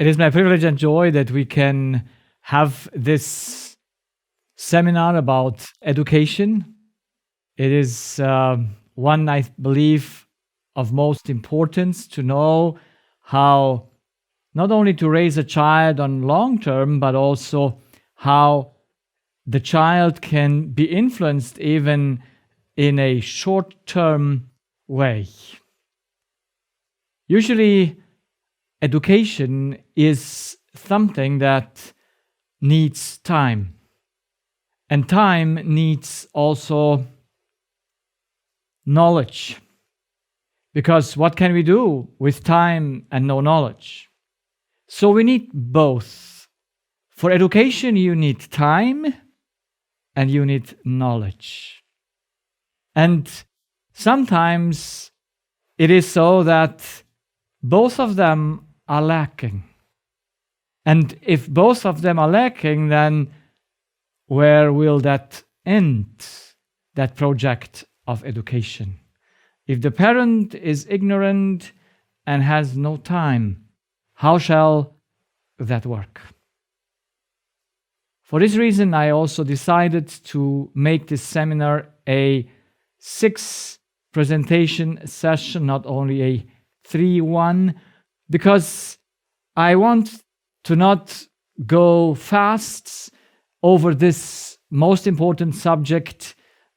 It is my privilege and joy that we can have this seminar about education. It is one, I believe, of most importance to know how not only to raise a child on long term, but also how the child can be influenced even in a short-term way. Usually, education is something that needs time. And time needs also knowledge. Because what can we do with time and no knowledge? So we need both. For education, you need time and you need knowledge. And sometimes it is so that both of them are lacking. And if both of them are lacking, then where will that end, that project of education? If the parent is ignorant and has no time, how shall that work? For this reason, I also decided to make this seminar a 6 presentation session, not only a 3-1, because I want to not go fast over this most important subject,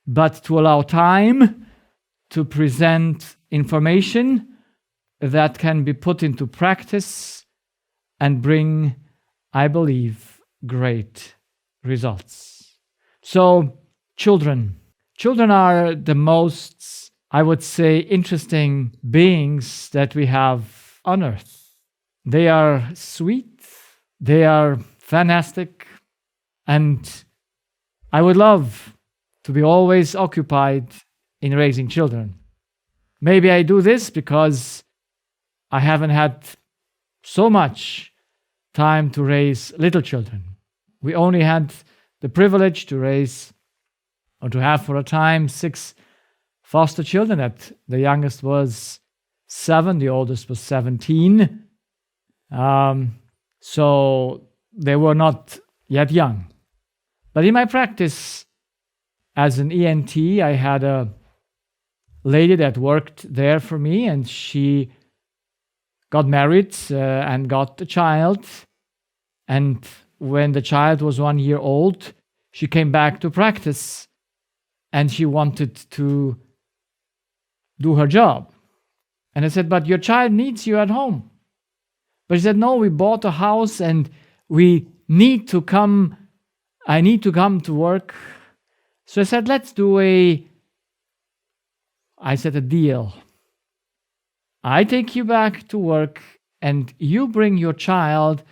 but to allow time to present information that can be put into practice and bring, I believe, great results. So, children are the most, I would say, interesting beings that we have on earth. They are sweet, they are fantastic, and I would love to be always occupied in raising children. Maybe I do this because I haven't had so much time to raise little children. We only had the privilege to raise or to have for a time 6 foster children. That the youngest was 7, the oldest was 17. So they were not yet young. But in my practice as an ENT, I had a lady that worked there for me, and she got married and got a child. And when the child was 1 year old, she came back to practice and she wanted to do her job. And I said, but your child needs you at home. But she said, no, we bought a house and I need to come to work. So I said, let's do a deal. I take you back to work and you bring your child,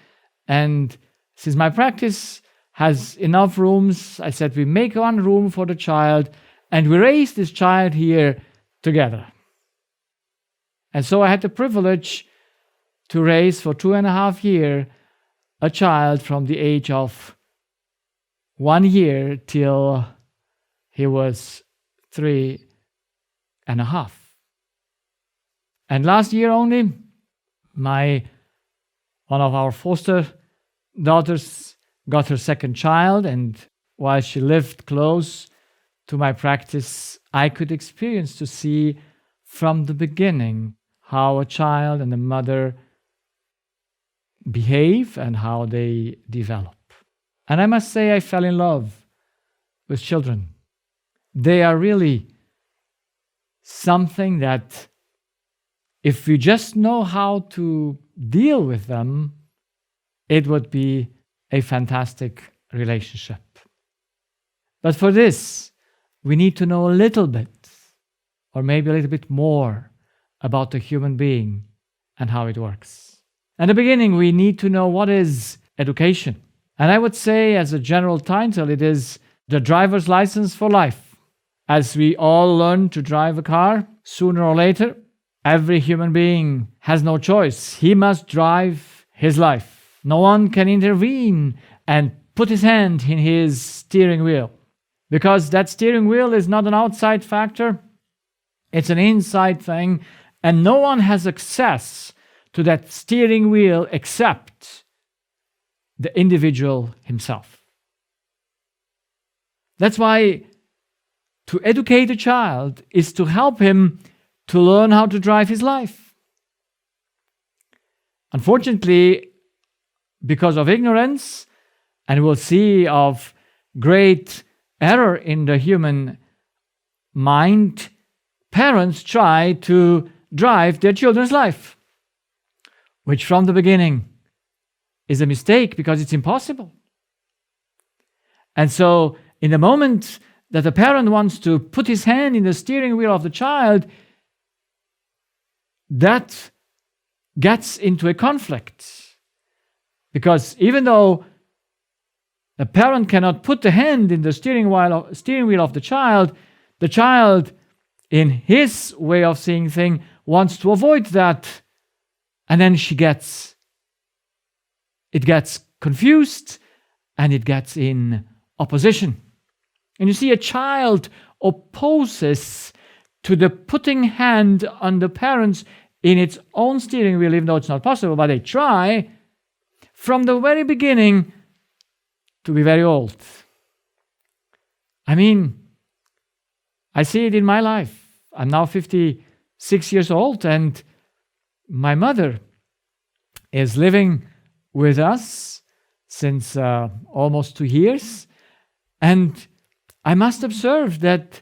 and since my practice has enough rooms, I said we make 1 room for the child and we raise this child here together. And so I had the privilege to raise for 2.5 years a child from the age of 1 year till he was 3.5. And last year only, one of our foster daughters got her 2nd child, and while she lived close to my practice, I could experience to see from the beginning how a child and a mother behave and how they develop. And I must say I fell in love with children. They are really something that if we just know how to deal with them, it would be a fantastic relationship. But for this, we need to know a little bit, or maybe a little bit more, about the human being and how it works. In the beginning, we need to know what is education. And I would say, as a general title, it is the driver's license for life. As we all learn to drive a car, sooner or later, every human being has no choice. He must drive his life. No one can intervene and put his hand in his steering wheel, because that steering wheel is not an outside factor, it's an inside thing, and no one has access to that steering wheel except the individual himself. That's why to educate a child is to help him to learn how to drive his life. Unfortunately, because of ignorance, and we'll see of great error in the human mind, parents try to drive their children's life, which from the beginning is a mistake because it's impossible. And so in the moment that the parent wants to put his hand in the steering wheel of the child, that gets into a conflict. Because even though the parent cannot put the hand in the steering wheel of the child, in his way of seeing things, wants to avoid that. And then it gets confused and it gets in opposition. And you see, a child opposes to the putting hand on the parents in its own steering wheel, even though it's not possible, but they try from the very beginning to be very old. I mean, I see it in my life. I'm now 56 years old, and my mother is living with us since almost 2 years. And I must observe that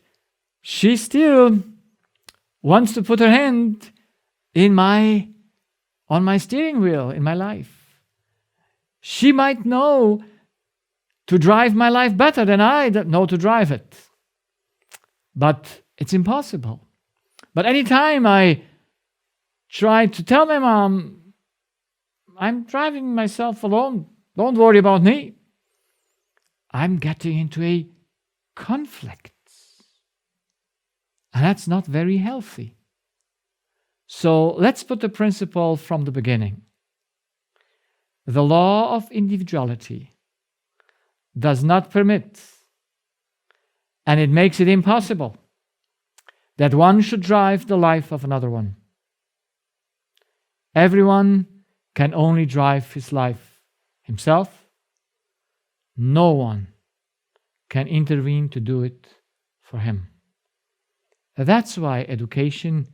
she still wants to put her hand on my steering wheel in my life. She might know to drive my life better than I know to drive it. But it's impossible. But anytime I try to tell my mom, I'm driving myself alone, don't worry about me, I'm getting into a conflict. And that's not very healthy. So let's put the principle from the beginning. The law of individuality does not permit, and it makes it impossible, that one should drive the life of another one. Everyone can only drive his life himself. No one can intervene to do it for him. That's why education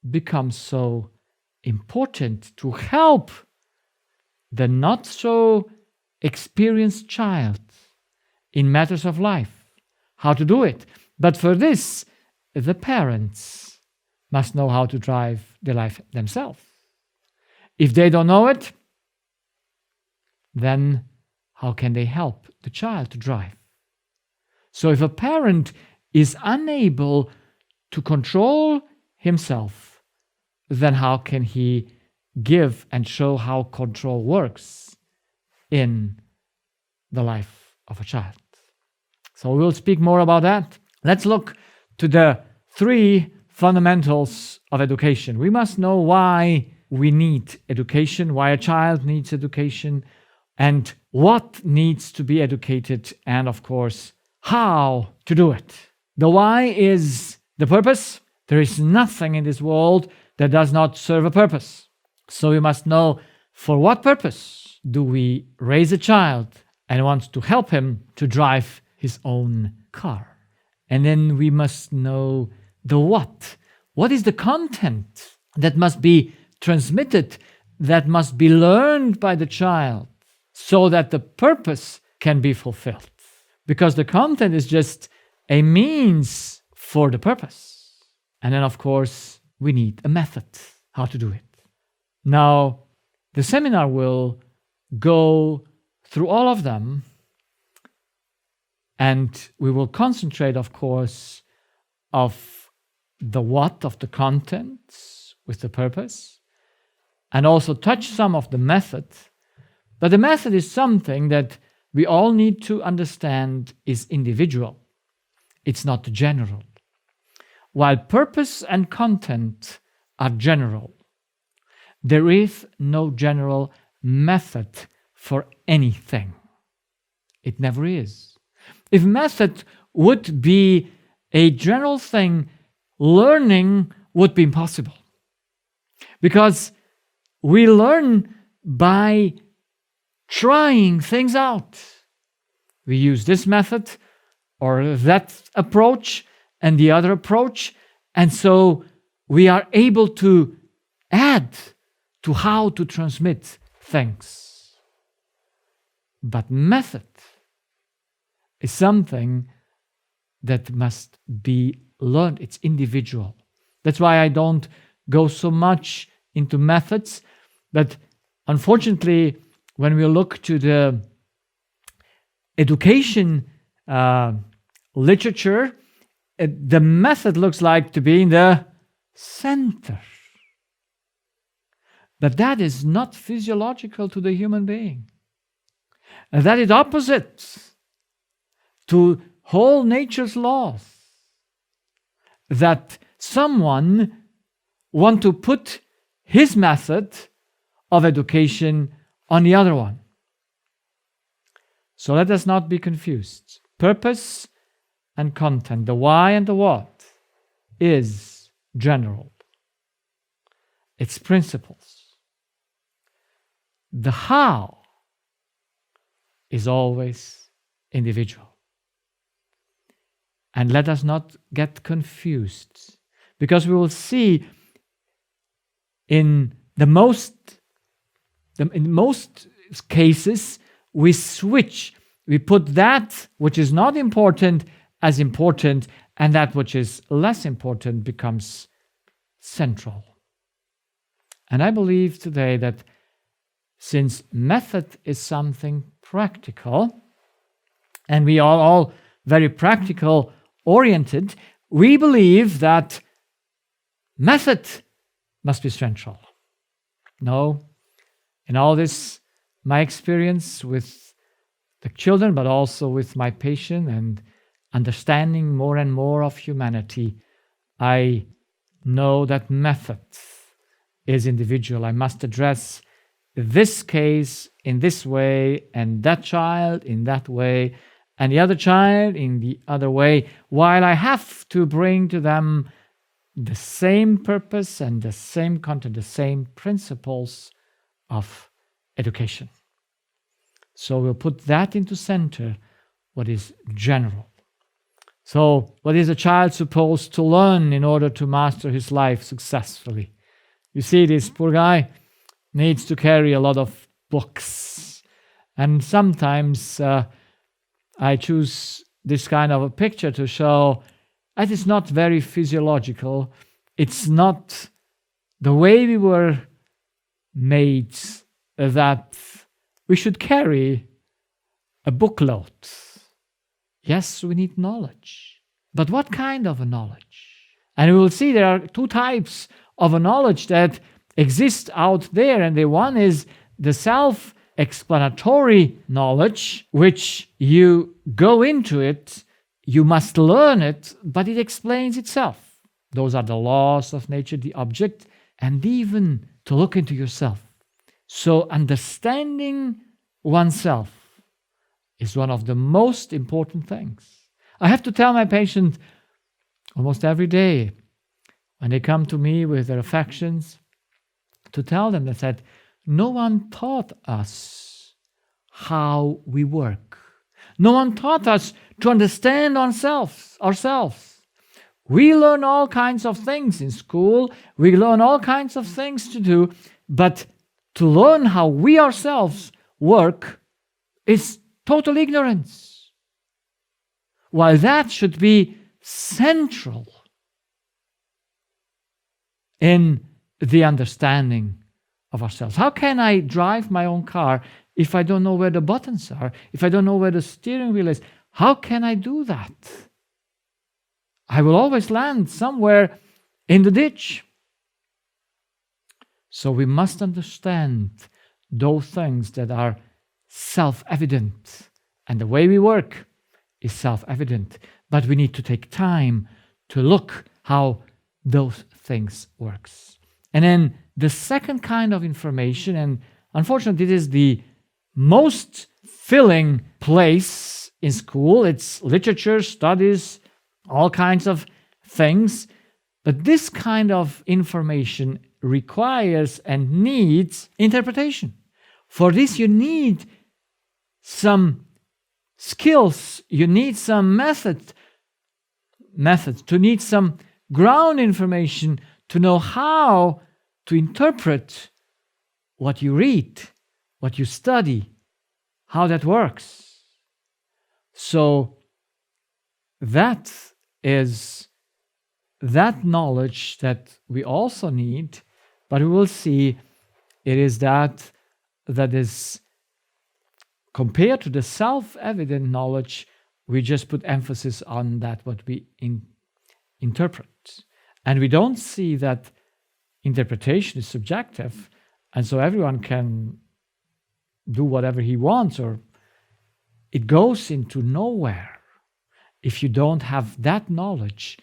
becomes so important, to help the not so experienced child in matters of life, how to do it. But for this, the parents must know how to drive their life themselves. If they don't know it, then how can they help the child to drive? So if a parent is unable to control himself, then how can he give and show how control works in the life of a child? So we'll speak more about that. Let's look to the 3 fundamentals of education. We must know why we need education, why a child needs education, and what needs to be educated, and of course, how to do it. The why is the purpose. There is nothing in this world that does not serve a purpose. So we must know, for what purpose do we raise a child and want to help him to drive his own car? And then we must know the what. What is the content that must be transmitted, that must be learned by the child, so that the purpose can be fulfilled? Because the content is just a means for the purpose. And then, of course, we need a method how to do it. Now, the seminar will go through all of them, and we will concentrate, of course, of the what of the contents with the purpose, and also touch some of the method. But the method is something that we all need to understand is individual. It's not general. While purpose and content are general, there is no general method for anything. It never is. If method would be a general thing, learning would be impossible. Because we learn by trying things out. We use this method or that approach and the other approach, and so we are able to add to how to transmit things. But method is something that must be learned. It's individual. That's why I don't go so much into methods. But unfortunately, when we look to the education literature, the method looks like to be in the center. But that is not physiological to the human being. And that is opposite to whole nature's laws. That someone want to put his method of education on the other one. So let us not be confused. Purpose and content, the why and the what, is general. It's principles. The how is always individual. And let us not get confused, because we will see in most cases we switch. We put that which is not important as important, and that which is less important becomes central. And I believe today that since method is something practical, and we are all very practical oriented, we believe that method must be central. No, in all this, my experience with the children, but also with my patient and understanding more and more of humanity, I know that method is individual. I must address this case in this way, and that child in that way, and the other child in the other way, while I have to bring to them the same purpose and the same content, the same principles of education. So we'll put that into center, what is general. So what is a child supposed to learn in order to master his life successfully? You see, this poor guy needs to carry a lot of books. And sometimes I choose this kind of a picture to show that it's not very physiological. It's not the way we were made that we should carry a bookload. Yes, we need knowledge. But what kind of a knowledge? And we will see there are two types of a knowledge that exist out there. And the one is the self-explanatory knowledge, which you go into it, you must learn it, but it explains itself. Those are the laws of nature, the object, and even to look into yourself. So understanding oneself is one of the most important things. I have to tell my patient almost every day when they come to me with their affections, to tell them that no one taught us how we work. No one taught us to understand ourselves. We learn all kinds of things in school. We learn all kinds of things to do, but to learn how we ourselves work is total ignorance. While that should be central in the understanding of ourselves. How can I drive my own car if I don't know where the buttons are? If I don't know where the steering wheel is? How can I do that? I will always land somewhere in the ditch. So we must understand those things that are self-evident. And the way we work is self-evident. But we need to take time to look how those things works. And then the second kind of information, and unfortunately it is the most filling place in school, it's literature, studies, all kinds of things. But this kind of information requires and needs interpretation. For this, you need some skills, you need some methods, to need some ground information to know how to interpret what you read, what you study, how that works. So that is that knowledge that we also need, but we will see it is that is compared to the self-evident knowledge, we just put emphasis on that what we interpret. And we don't see that interpretation is subjective, and so everyone can do whatever he wants, or it goes into nowhere if you don't have that knowledge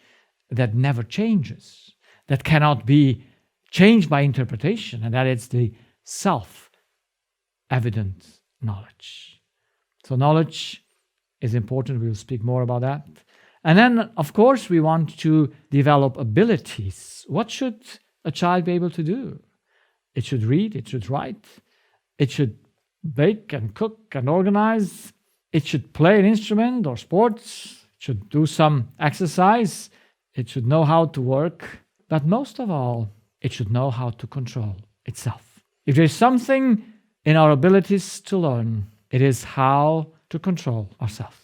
that never changes, that cannot be changed by interpretation, and that is the self-evident knowledge. So knowledge is important. We'll speak more about that. And then, of course, we want to develop abilities. What should a child be able to do? It should read, it should write, it should bake and cook and organize, it should play an instrument or sports, it should do some exercise, it should know how to work, but most of all, it should know how to control itself. If there's something in our abilities to learn, it is how to control ourselves.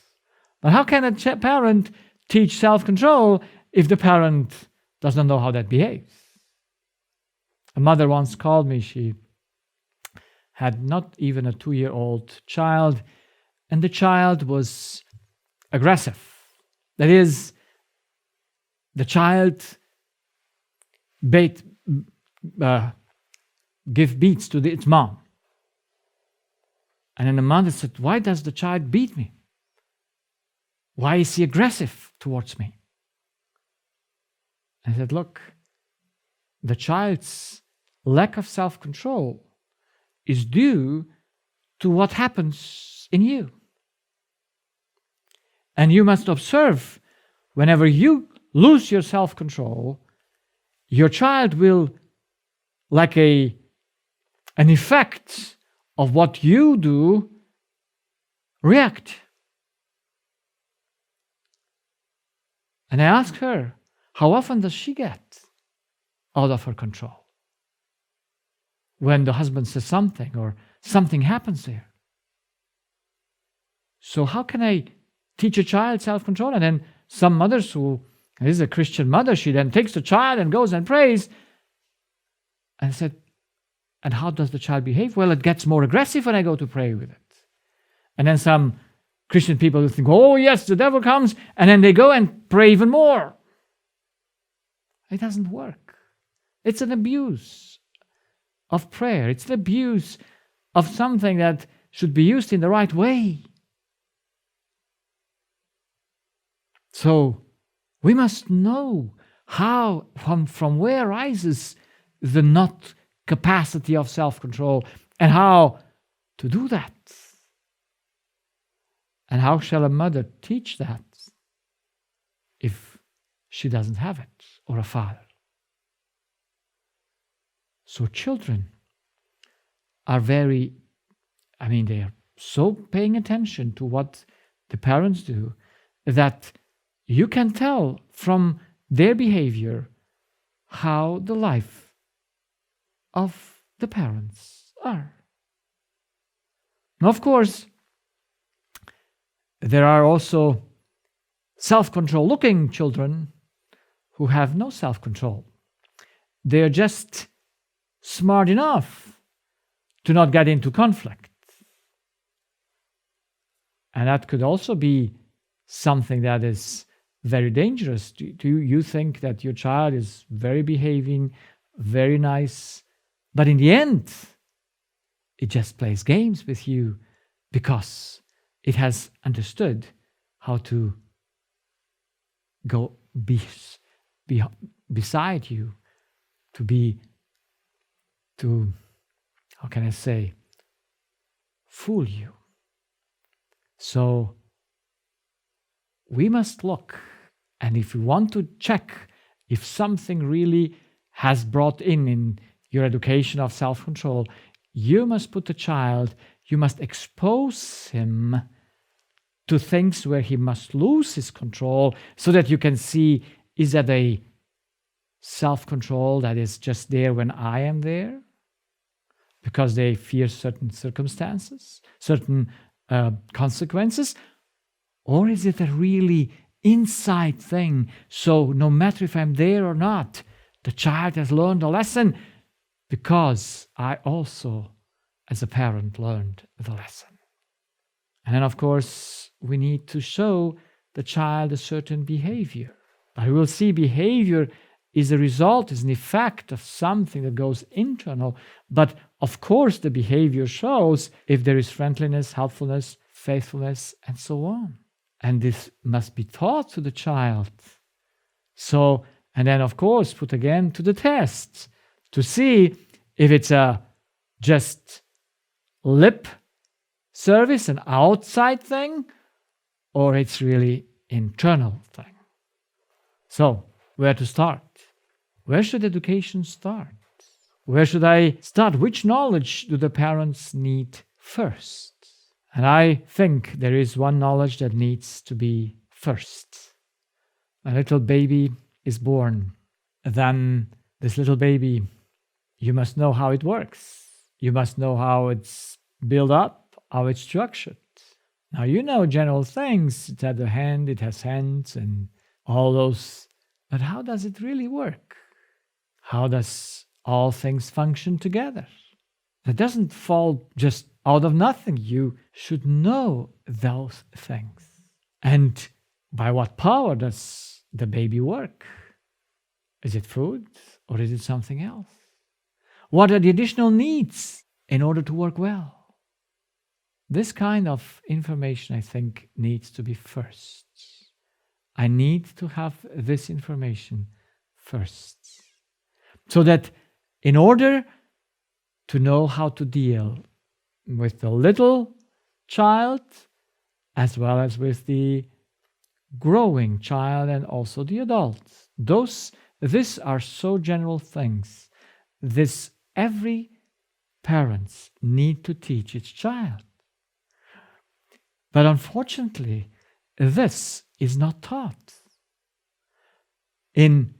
But how can a parent teach self-control if the parent doesn't know how that behaves? A mother once called me. She had not even a 2-year-old child, and the child was aggressive. That is, the child give beats to its mom. And then the mother said, "Why does the child beat me? Why is he aggressive towards me?" I said, "Look, the child's lack of self-control is due to what happens in you. And you must observe, whenever you lose your self-control, your child will, like an effect of what you do, react." And I asked her, how often does she get out of her control? When the husband says something or something happens there. So how can I teach a child self-control? And then some mothers who is a Christian mother, she then takes the child and goes and prays. And I said, and how does the child behave? Well, it gets more aggressive when I go to pray with it. And then some Christian people will think, oh yes, the devil comes, and then they go and pray even more. It doesn't work. It's an abuse of prayer. It's an abuse of something that should be used in the right way. So we must know how, from where arises the not capacity of self-control, and how to do that. And how shall a mother teach that if she doesn't have it, or a father? So children are they are so paying attention to what the parents do that you can tell from their behavior how the life of the parents are. Now, of course, there are also self-control looking children who have no self-control. They're just smart enough to not get into conflict. And that could also be something that is very dangerous. Do you think that your child is very behaving, very nice, but in the end, it just plays games with you because it has understood how to go beside you, to how can I say, fool you. So we must look, and if we want to check if something really has brought in your education of self-control, you must put the child, you must expose him to things where he must lose his control so that you can see, is that a self-control that is just there when I am there? Because they fear certain circumstances, certain consequences? Or is it a really inside thing? So no matter if I'm there or not, the child has learned a lesson because I also, as a parent, learned the lesson. And then, of course, we need to show the child a certain behavior. But we will see behavior is a result, is an effect of something that goes internal. But of course, the behavior shows if there is friendliness, helpfulness, faithfulness, and so on. And this must be taught to the child. So, and then, of course, put again to the test to see if it's a just lip service, an outside thing, or it's really internal thing. So, where to start? Where should education start? Where should I start? Which knowledge do the parents need first? And I think there is one knowledge that needs to be first. A little baby is born. Then this little baby, you must know how it works. You must know how it's built up, how it's structured. Now you know general things. It has a hand, it has hands, and all those. But how does it really work? How does all things function together? It doesn't fall just out of nothing. You should know those things. And by what power does the baby work? Is it food or is it something else? What are the additional needs in order to work well? This kind of information, I think, needs to be first. I need to have this information first. So that in order to know how to deal with the little child as well as with the growing child and also the adult. These are so general things. This every parents need to teach its child. But unfortunately, this is not taught. In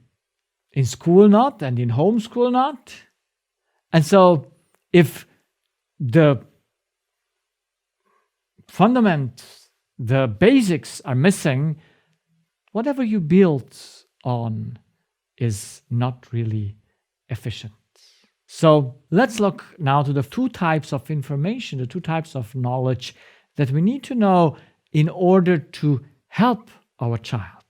school not, and in homeschool not. And so if the fundamentals, the basics are missing, whatever you build on is not really efficient. So let's look now to the two types of information, the two types of knowledge that we need to know in order to help our child.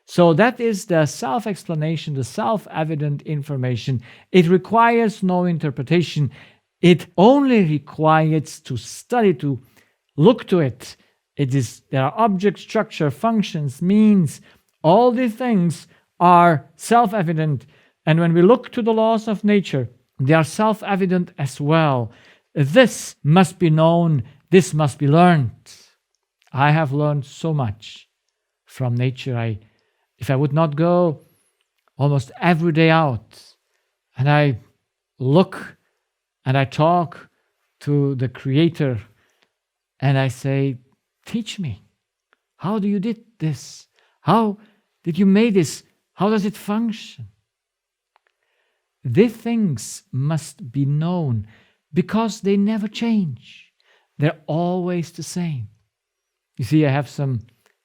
So that is the self-explanation, the self-evident information. It requires no interpretation. It only requires to study, to look to it. There are object, structure, functions, means. All these things are self-evident. And when we look to the laws of nature, they are self-evident as well. This must be known. This must be learned. I have learned so much from nature. If I would not go almost every day out and I look and I talk to the Creator and I say, teach me. How do you did this? How did you make this? How does it function? These things must be known because they never change. They're always the same. You see, I have some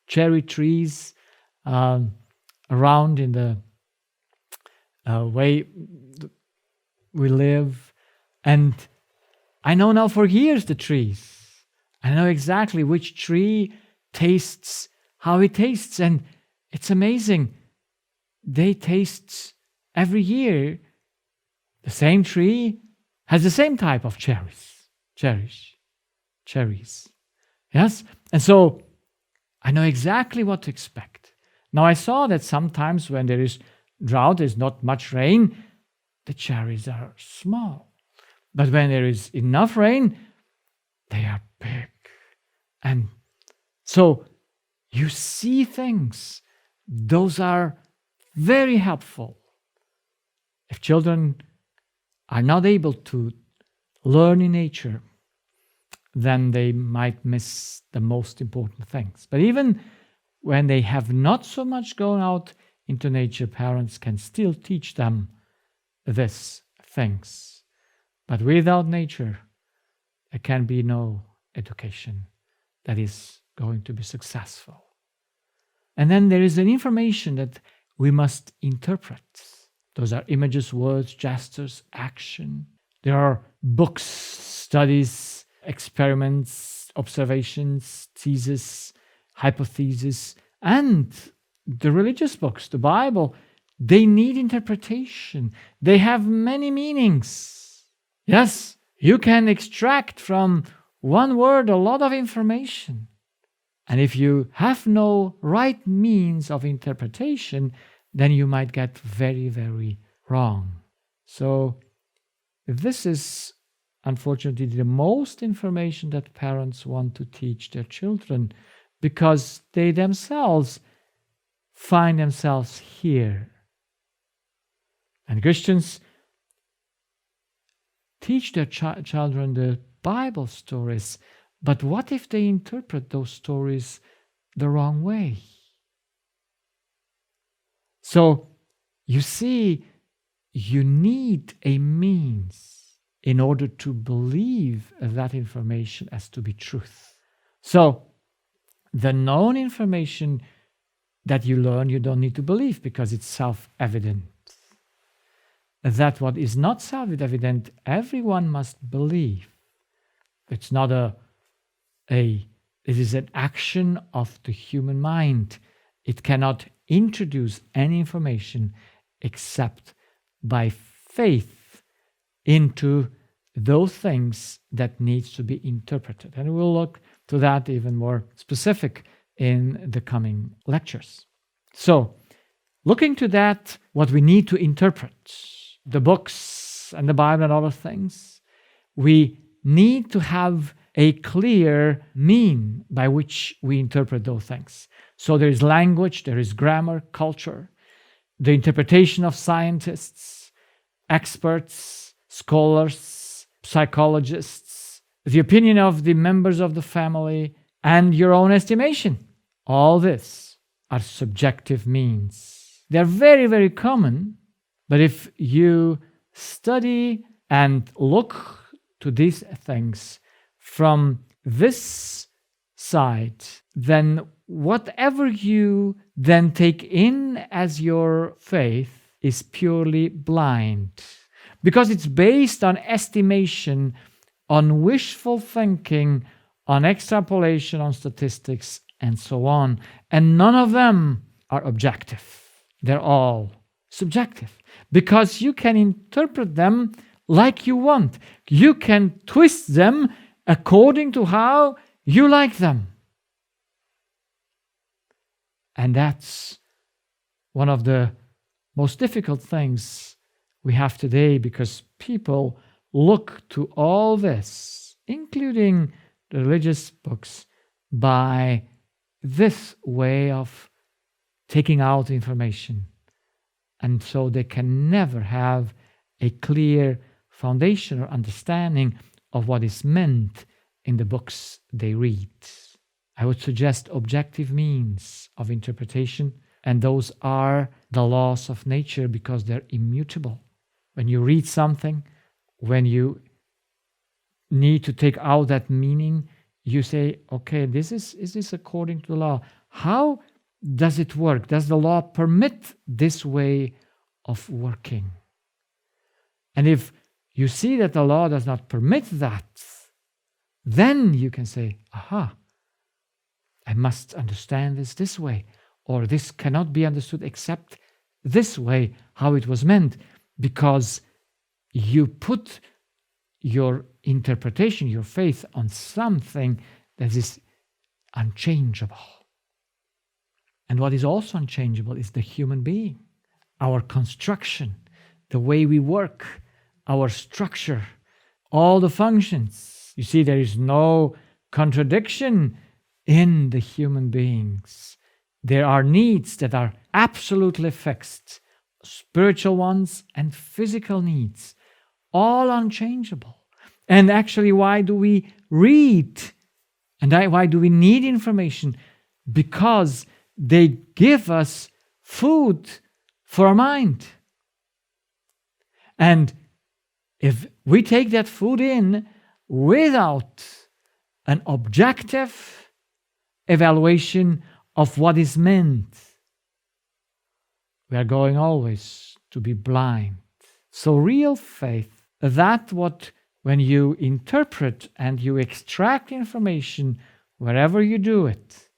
cherry trees around in the way we live. And I know now for years the trees. I know exactly which tree tastes, how it tastes. And it's amazing. They taste every year. The same tree has the same type of cherries. Yes? And so I know exactly what to expect. Now I saw that sometimes when there is drought, there's not much rain, the cherries are small. But when there is enough rain, they are big. And so you see things. Those are very helpful. If children are not able to learn in nature, then they might miss the most important things. But even when they have not so much gone out into nature, parents can still teach them these things. But without nature, there can be no education that is going to be successful. And then there is an information that we must interpret. Those are images, words, gestures, action. There are books, studies, experiments, observations, thesis, hypothesis, and the religious books, the Bible. They need interpretation. They have many meanings. Yes, you can extract from one word a lot of information. And if you have no right means of interpretation, then you might get very, very wrong. So this is unfortunately the most information that parents want to teach their children, because they themselves find themselves here. And Christians teach their children the Bible stories, but what if they interpret those stories the wrong way? So, you see, you need a means in order to believe that information as to be truth. So, the known information that you learn, you don't need to believe because it's self-evident. That what is not self-evident, everyone must believe. It's not it is an action of the human mind. It cannot introduce any information except by faith into those things that needs to be interpreted. And we'll look to that even more specific in the coming lectures. So, looking to that, what we need to interpret, the books and the Bible and other things, we need to have a clear mean by which we interpret those things. So there is language, there is grammar, culture, the interpretation of scientists, experts, scholars, psychologists, the opinion of the members of the family, and your own estimation. All this are subjective means. They're very, very common, but if you study and look to these things from this side, then whatever you then take in as your faith is purely blind, because it's based on estimation, on wishful thinking, on extrapolation, on statistics, and so on. And none of them are objective. They're all subjective, because you can interpret them like you want. You can twist them according to how you like them. And that's one of the most difficult things we have today, because people look to all this, including the religious books, by this way of taking out information. And so they can never have a clear foundation or understanding of what is meant in the books they read. I would suggest objective means of interpretation, and those are the laws of nature, because they're immutable. When you read something, when you need to take out that meaning, you say, okay, is this according to the law? How does it work? Does the law permit this way of working? And if you see that the law does not permit that, then you can say, aha, I must understand this way, or this cannot be understood except this way, how it was meant, because you put your interpretation, your faith on something that is unchangeable. And what is also unchangeable is the human being, our construction, the way we work, our structure, all the functions. You see, there is no contradiction in the human beings. There are needs that are absolutely fixed, spiritual ones and physical needs, all unchangeable. And actually, why do we read? And why do we need information? Because they give us food for our mind. And if we take that food in without an objective evaluation of what is meant, we are going always to be blind. So real faith, that what when you interpret and you extract information wherever you do it,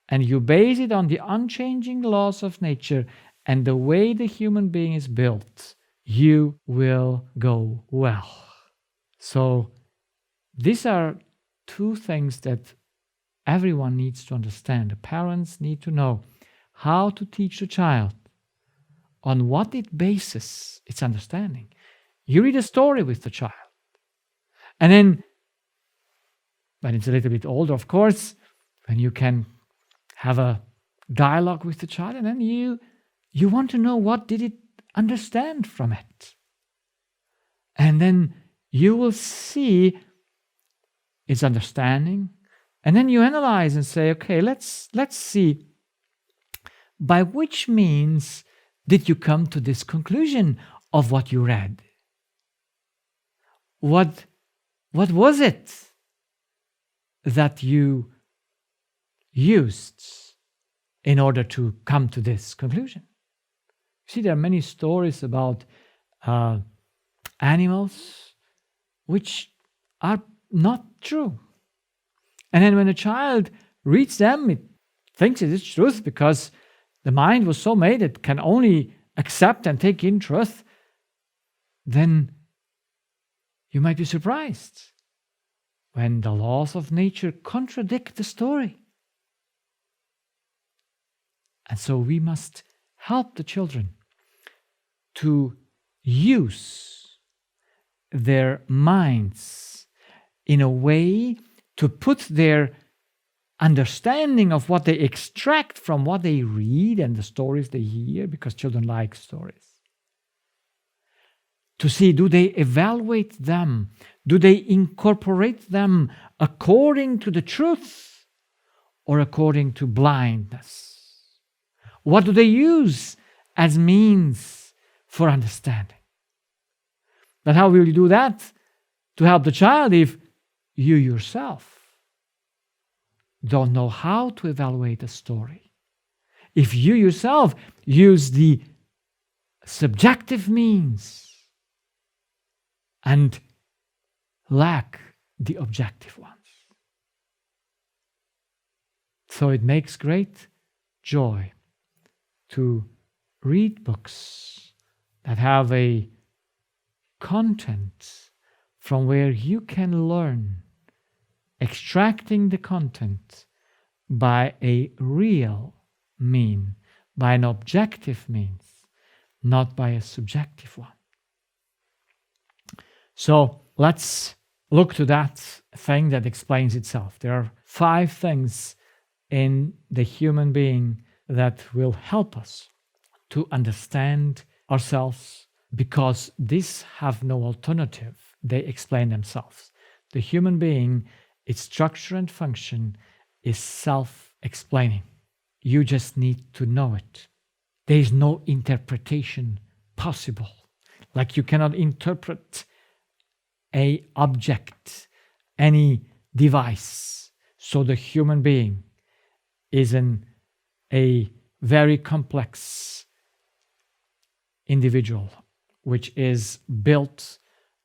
and you base it on the unchanging laws of nature and the way the human being is built, you will go well. So these are two things that everyone needs to understand. The parents need to know how to teach the child on what it bases its understanding. You read a story with the child. And then, when it's a little bit older, of course, when you can have a dialogue with the child, and then you want to know what did it understand from it. And then you will see its understanding, and then you analyze and say, okay, let's see by which means did you come to this conclusion of what you read? What was it that you used in order to come to this conclusion? See, there are many stories about animals which are not true. And then when a child reads them, it thinks it is truth because the mind was so made it can only accept and take in truth. Then you might be surprised when the laws of nature contradict the story. And so we must help the children to use their minds in a way to put their understanding of what they extract from what they read and the stories they hear, because children like stories, to see, do they evaluate them? Do they incorporate them according to the truth or according to blindness? What do they use as means for understanding? But how will you do that to help the child if you yourself don't know how to evaluate a story? If you yourself use the subjective means and lack the objective ones. So it makes great joy to read books that have a content from where you can learn, extracting the content by a real mean, by an objective means, not by a subjective one. So let's look to that thing that explains itself. There are 5 things in the human being that will help us to understand ourselves, because these have no alternative. They explain themselves. The human being, its structure and function is self-explaining. You just need to know it. There is no interpretation possible. Like you cannot interpret a object, any device. So the human being is a very complex individual, which is built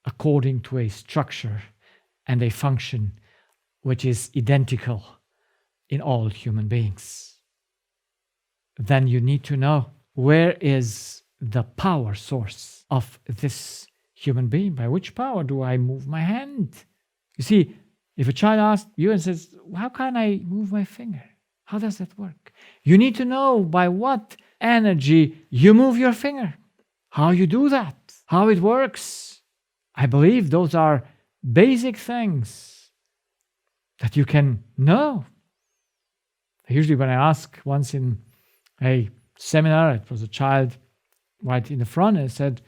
according to a structure and a function which is identical in all human beings. Then you need to know, where is the power source of this human being? By which power do I move my hand? You see, if a child asks you and says, how can I move my finger? How does that work? You need to know by what energy you move your finger, how you do that, how it works. I believe those are basic things that you can know. Usually when I ask once in a seminar, it was a child right in the front, and I said,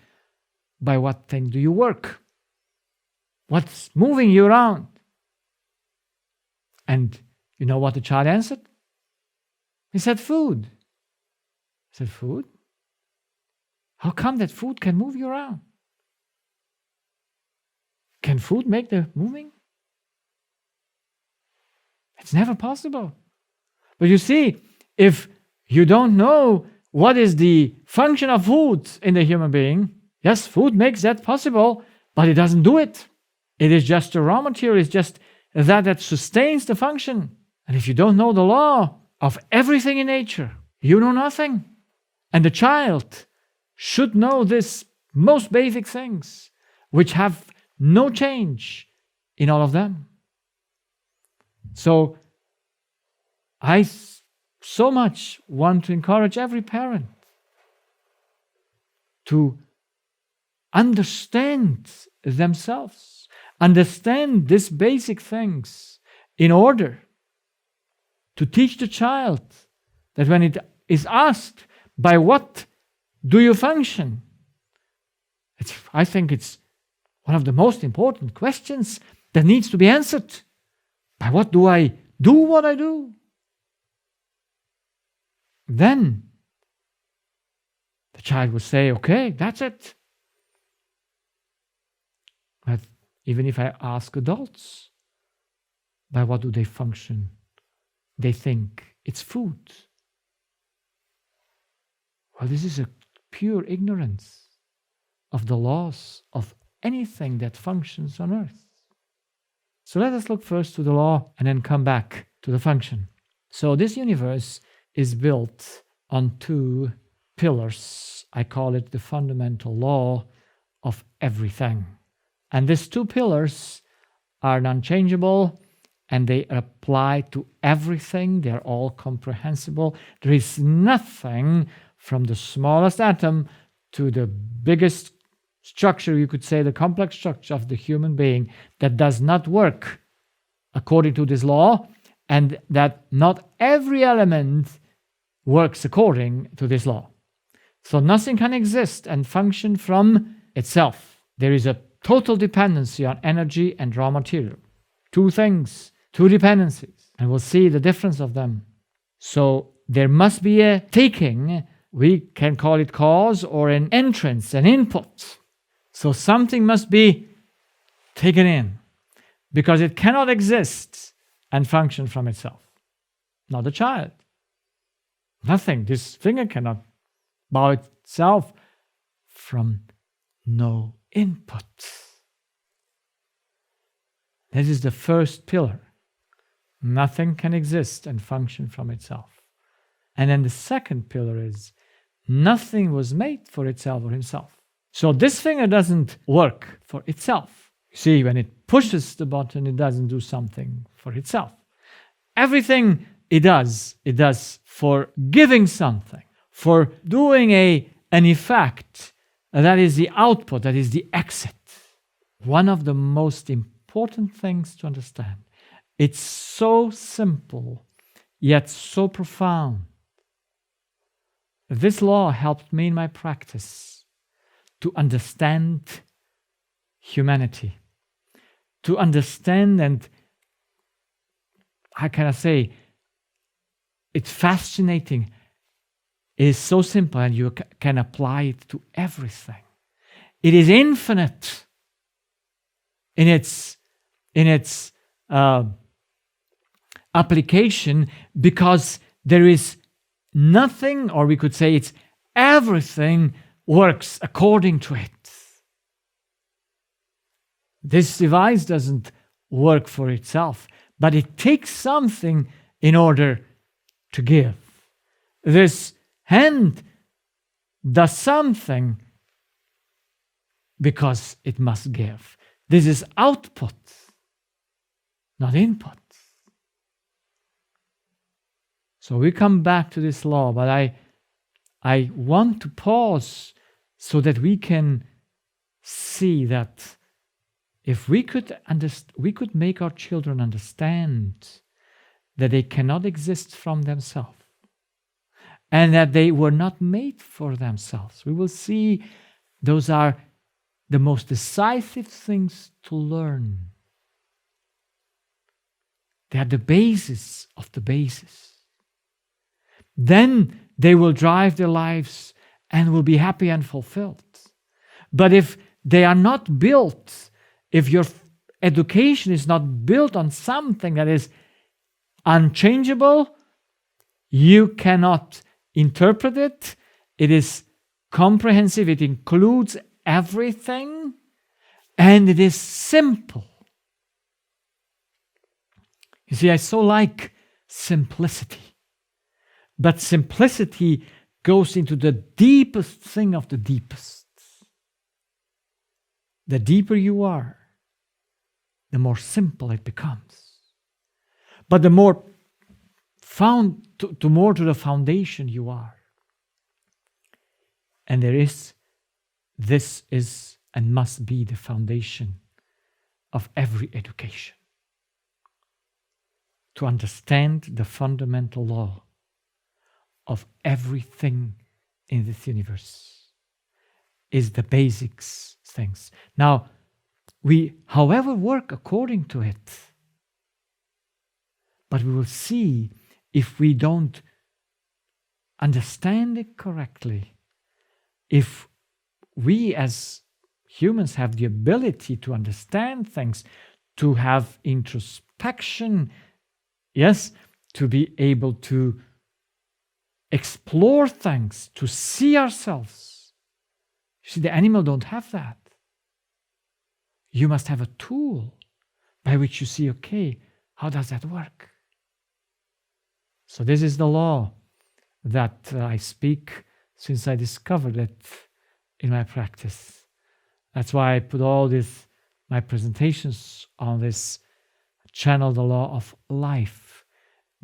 by what thing do you work? What's moving you around? And you know what the child answered? He said, food. I said, food? How come that food can move you around? Can food make the moving? It's never possible. But you see, if you don't know what is the function of food in the human being, yes, food makes that possible, but it doesn't do it. It is just a raw material. It's just that sustains the function. And if you don't know the law of everything in nature, you know nothing. And the child should know these most basic things, which have no change in all of them. So I so much want to encourage every parent to understand themselves, understand these basic things in order to teach the child that when it is asked, by what do you function? I think it's one of the most important questions that needs to be answered. By what do I do what I do? Then the child would say, okay, that's it. But even if I ask adults, by what do they function? They think it's food. Well, this is a pure ignorance of the laws of anything that functions on earth. So let us look first to the law and then come back to the function. So this universe is built on two pillars. I call it the fundamental law of everything. And these two pillars are unchangeable and they apply to everything. They're all comprehensible. There is nothing from the smallest atom to the biggest structure, you could say the complex structure of the human being, that does not work according to this law, and that not every element works according to this law. So nothing can exist and function from itself. There is a total dependency on energy and raw material. Two things, two dependencies, and we'll see the difference of them. So there must be a taking. We can call it cause or an entrance, an input. So something must be taken in because it cannot exist and function from itself. Not a child. Nothing. This finger cannot bow itself from no input. This is the first pillar. Nothing can exist and function from itself. And then the second pillar is nothing was made for itself or himself. So this finger doesn't work for itself. You see, when it pushes the button, it doesn't do something for itself. Everything it does for giving something, for doing an effect. That is the output, that is the exit. One of the most important things to understand. It's so simple, yet so profound. This law helped me in my practice to understand humanity, to understand, and how can I say, it's fascinating. It is so simple and you can apply it to everything. It is infinite in its application because there is nothing, or we could say it's everything works according to it. This device doesn't work for itself, but it takes something in order to give. This hand does something because it must give. This is output, not input. So we come back to this law, but I want to pause so that we can see that if we could make our children understand that they cannot exist from themselves and that they were not made for themselves. We will see those are the most decisive things to learn. They are the basis of the basis. Then they will drive their lives and will be happy and fulfilled. But if they are not built, if your education is not built on something that is unchangeable, you cannot interpret it. It is comprehensive, it includes everything, and it is simple. You see, I so like simplicity. But simplicity goes into the deepest thing of the deepest. The deeper you are, the more simple it becomes. But the more more to the foundation you are. And this is and must be the foundation of every education. To understand the fundamental law of everything in this universe is the basics things. Now, we, however, work according to it, but we will see if we don't understand it correctly, if we as humans have the ability to understand things, to have introspection, yes, to be able to explore things, to see ourselves. You see, the animal don't have that. You must have a tool by which you see, okay, how does that work? So this is the law that I speak since I discovered it in my practice. That's why I put all my presentations on this channel, the law of life,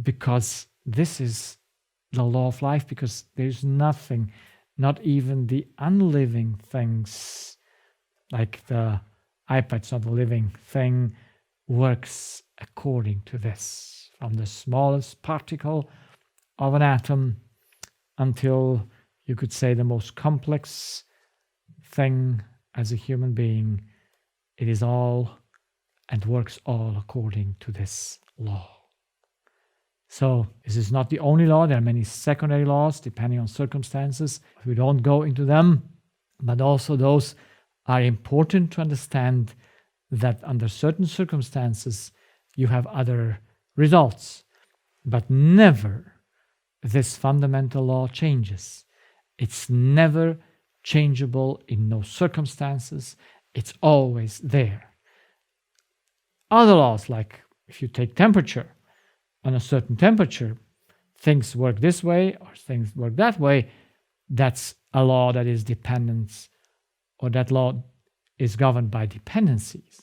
because this is the law of life, because there's nothing, not even the unliving things, like the iPad's not a living thing, works according to this. From the smallest particle of an atom until, you could say, the most complex thing as a human being, it is all and works all according to this law. So this is not the only law. There are many secondary laws depending on circumstances. We don't go into them, but also those are important to understand that under certain circumstances you have other results. But never this fundamental law changes. It's never changeable in no circumstances. It's always there. Other laws, like if you take temperature, on a certain temperature, things work this way or things work that way, that's a law that is dependent, or that law is governed by dependencies.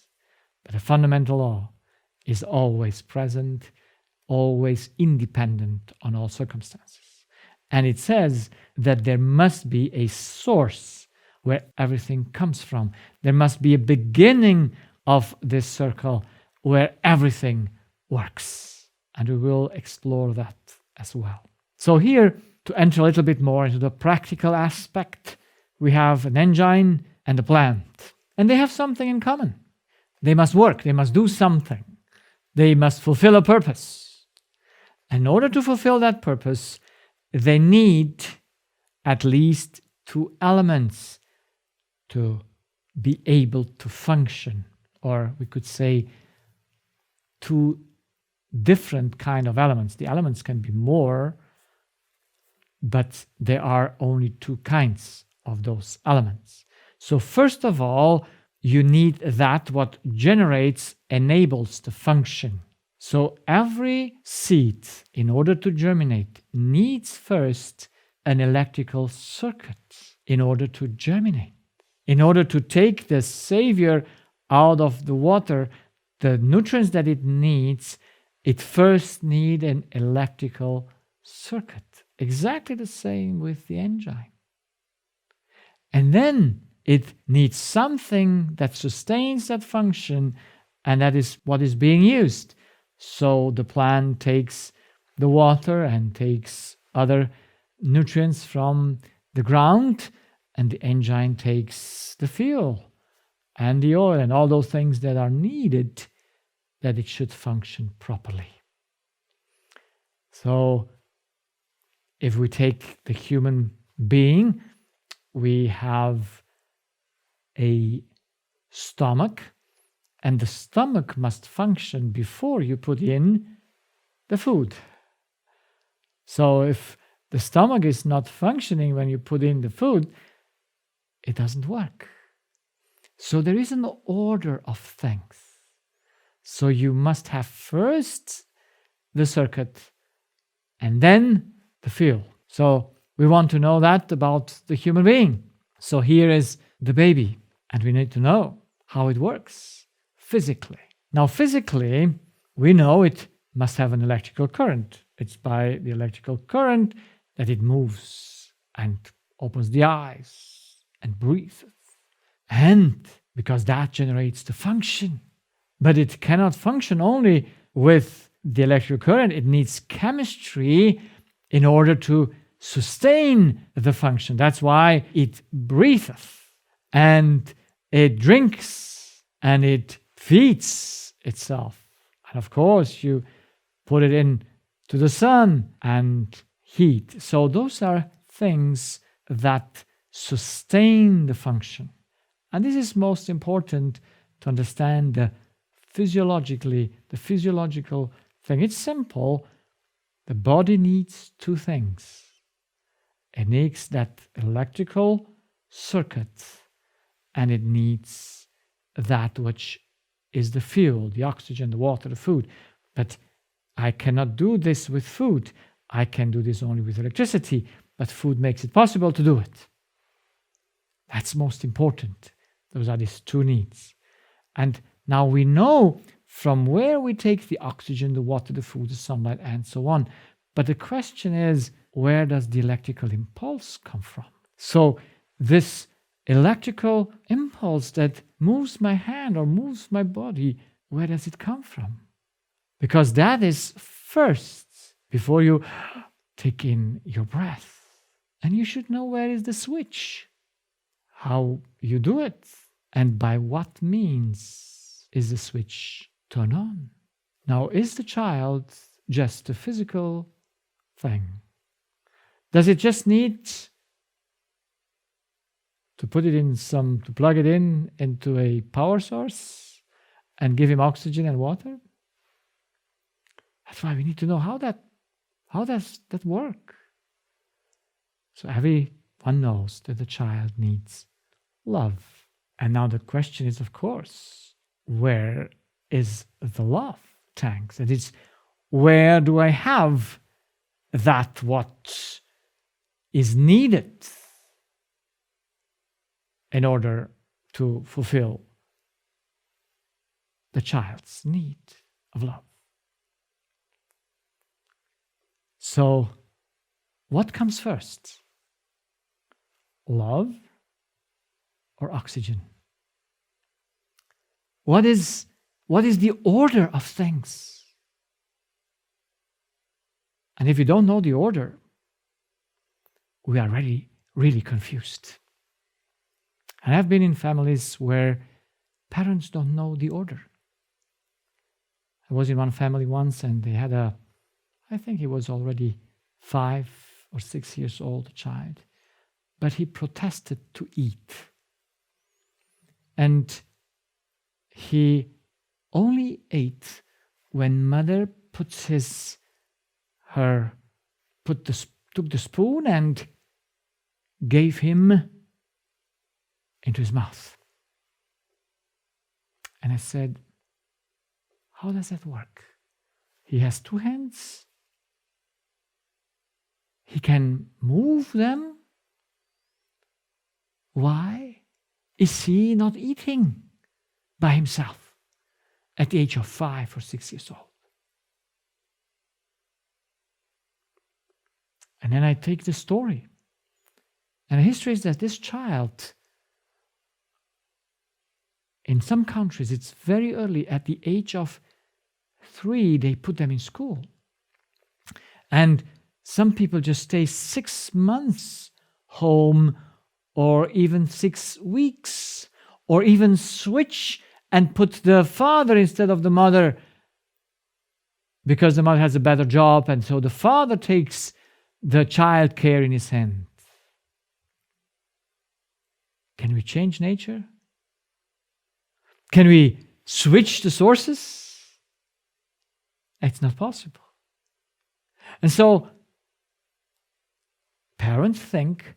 But a fundamental law is always present, always independent on all circumstances. And it says that there must be a source where everything comes from. There must be a beginning of this circle where everything works. And we will explore that as well. So here, to enter a little bit more into the practical aspect, we have an engine and a plant. And they have something in common. They must work, they must do something. They must fulfill a purpose. In order to fulfill that purpose, they need at least two elements to be able to function, or we could say two different kind of elements. The elements can be more, but there are only two kinds of those elements. So first of all, you need that what generates, enables the function. So every seed, in order to germinate, needs first an electrical circuit in order to germinate. In order to take the savior out of the water, the nutrients that it needs, it first needs an electrical circuit. Exactly the same with the engine. And then it needs something that sustains that function, and that is what is being used. So the plant takes the water and takes other nutrients from the ground, and the engine takes the fuel and the oil and all those things that are needed that it should function properly. So if we take the human being, we have a stomach, and the stomach must function before you put in the food. So if the stomach is not functioning when you put in the food, it doesn't work. So there is an order of things. So you must have first the circuit and then the fuel. So we want to know that about the human being. So here is the baby, and we need to know how it works physically. Now, physically, we know it must have an electrical current. It's by the electrical current that it moves and opens the eyes and breathes. And because that generates the function. But it cannot function only with the electrical current. It needs chemistry in order to sustain the function. That's why it breatheth and it drinks and it feeds itself. And of course, you put it in to the sun and heat. So those are things that sustain the function. And this is most important to understand the physiological thing. It's simple. The body needs two things. It needs that electrical circuit, and it needs that which is the fuel, the oxygen, the water, the food. But I cannot do this with food. I can do this only with electricity, but food makes it possible to do it. That's most important. Those are these two needs. And now we know from where we take the oxygen, the water, the food, the sunlight, and so on. But the question is, where does the electrical impulse come from? So this electrical impulse that moves my hand or moves my body, where does it come from? Because that is first, before you take in your breath. And you should know where is the switch, how you do it, and by what means is the switch turned on. Now, is the child just a physical thing? Does it just need to put it in to plug it into a power source and give him oxygen and water? That's why we need to know how does that work? So everyone knows that the child needs love. And now the question is, of course, where is the love tank? That is, where do I have that what is needed in order to fulfill the child's need of love? So, what comes first? Love or oxygen? What is the order of things? And if you don't know the order, we are really confused. And I've been in families where parents don't know the order. I was in one family once, and they had I think he was already 5 or 6 years old, a child, but he protested to eat. And he only ate when mother took the spoon and gave him into his mouth. And I said, how does that work? He has 2 hands. He can move them. Why is he not eating by himself at the age of 5 or 6 years old? And then I take the story. And the history is that this child, in some countries, it's very early, at the age of 3, they put them in school. And some people just stay 6 months home, or even 6 weeks, or even switch and put the father instead of the mother, because the mother has a better job, and so the father takes the child care in his hand. Can we change nature? Can we switch the sources? It's not possible. And so parents think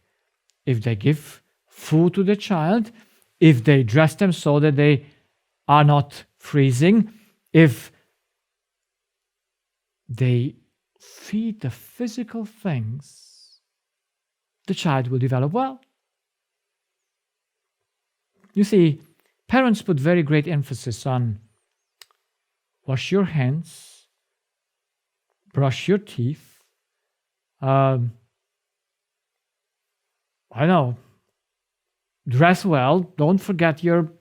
if they give food to the child, if they dress them so that they are not freezing, if they feed the physical things, the child will develop well. You see, parents put very great emphasis on wash your hands, brush your teeth, dress well, don't forget your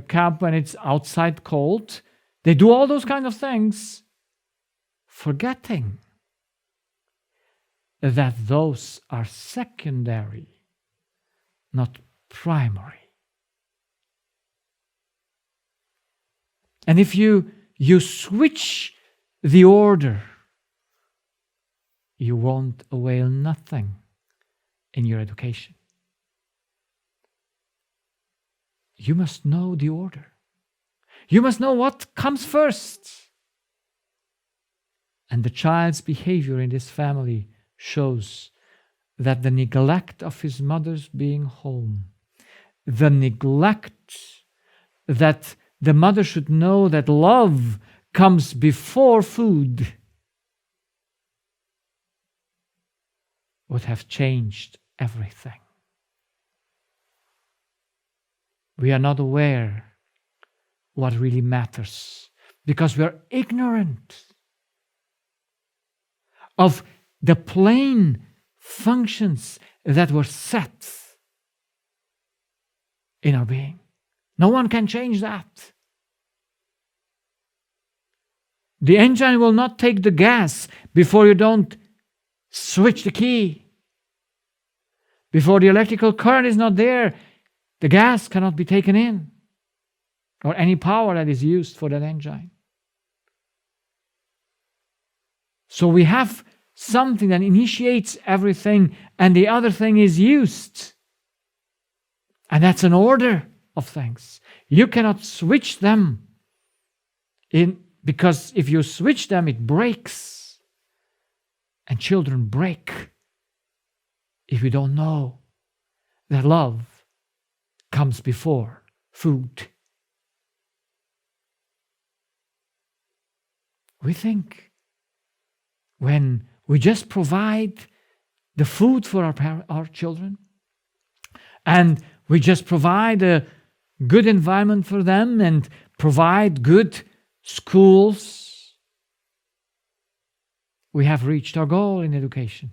cap when it's outside cold. They do all those kind of things, forgetting that those are secondary, not primary. And if you switch the order, you won't avail nothing in your education. You must know the order. You must know what comes first. And the child's behavior in this family shows that the neglect of his mother's being home, the neglect that the mother should know that love comes before food, would have changed everything. We are not aware what really matters because we are ignorant of the plain functions that were set in our being. No one can change that. The engine will not take the gas before you don't switch the key. Before the electrical current is not there, the gas cannot be taken in, or any power that is used for that engine. So we have something that initiates everything, and the other thing is used. And that's an order of things. You cannot switch them in, because if you switch them, it breaks. And children break if we don't know that love comes before food. We think when we just provide the food for our children, and we just provide a good environment for them and provide good schools, we have reached our goal in education.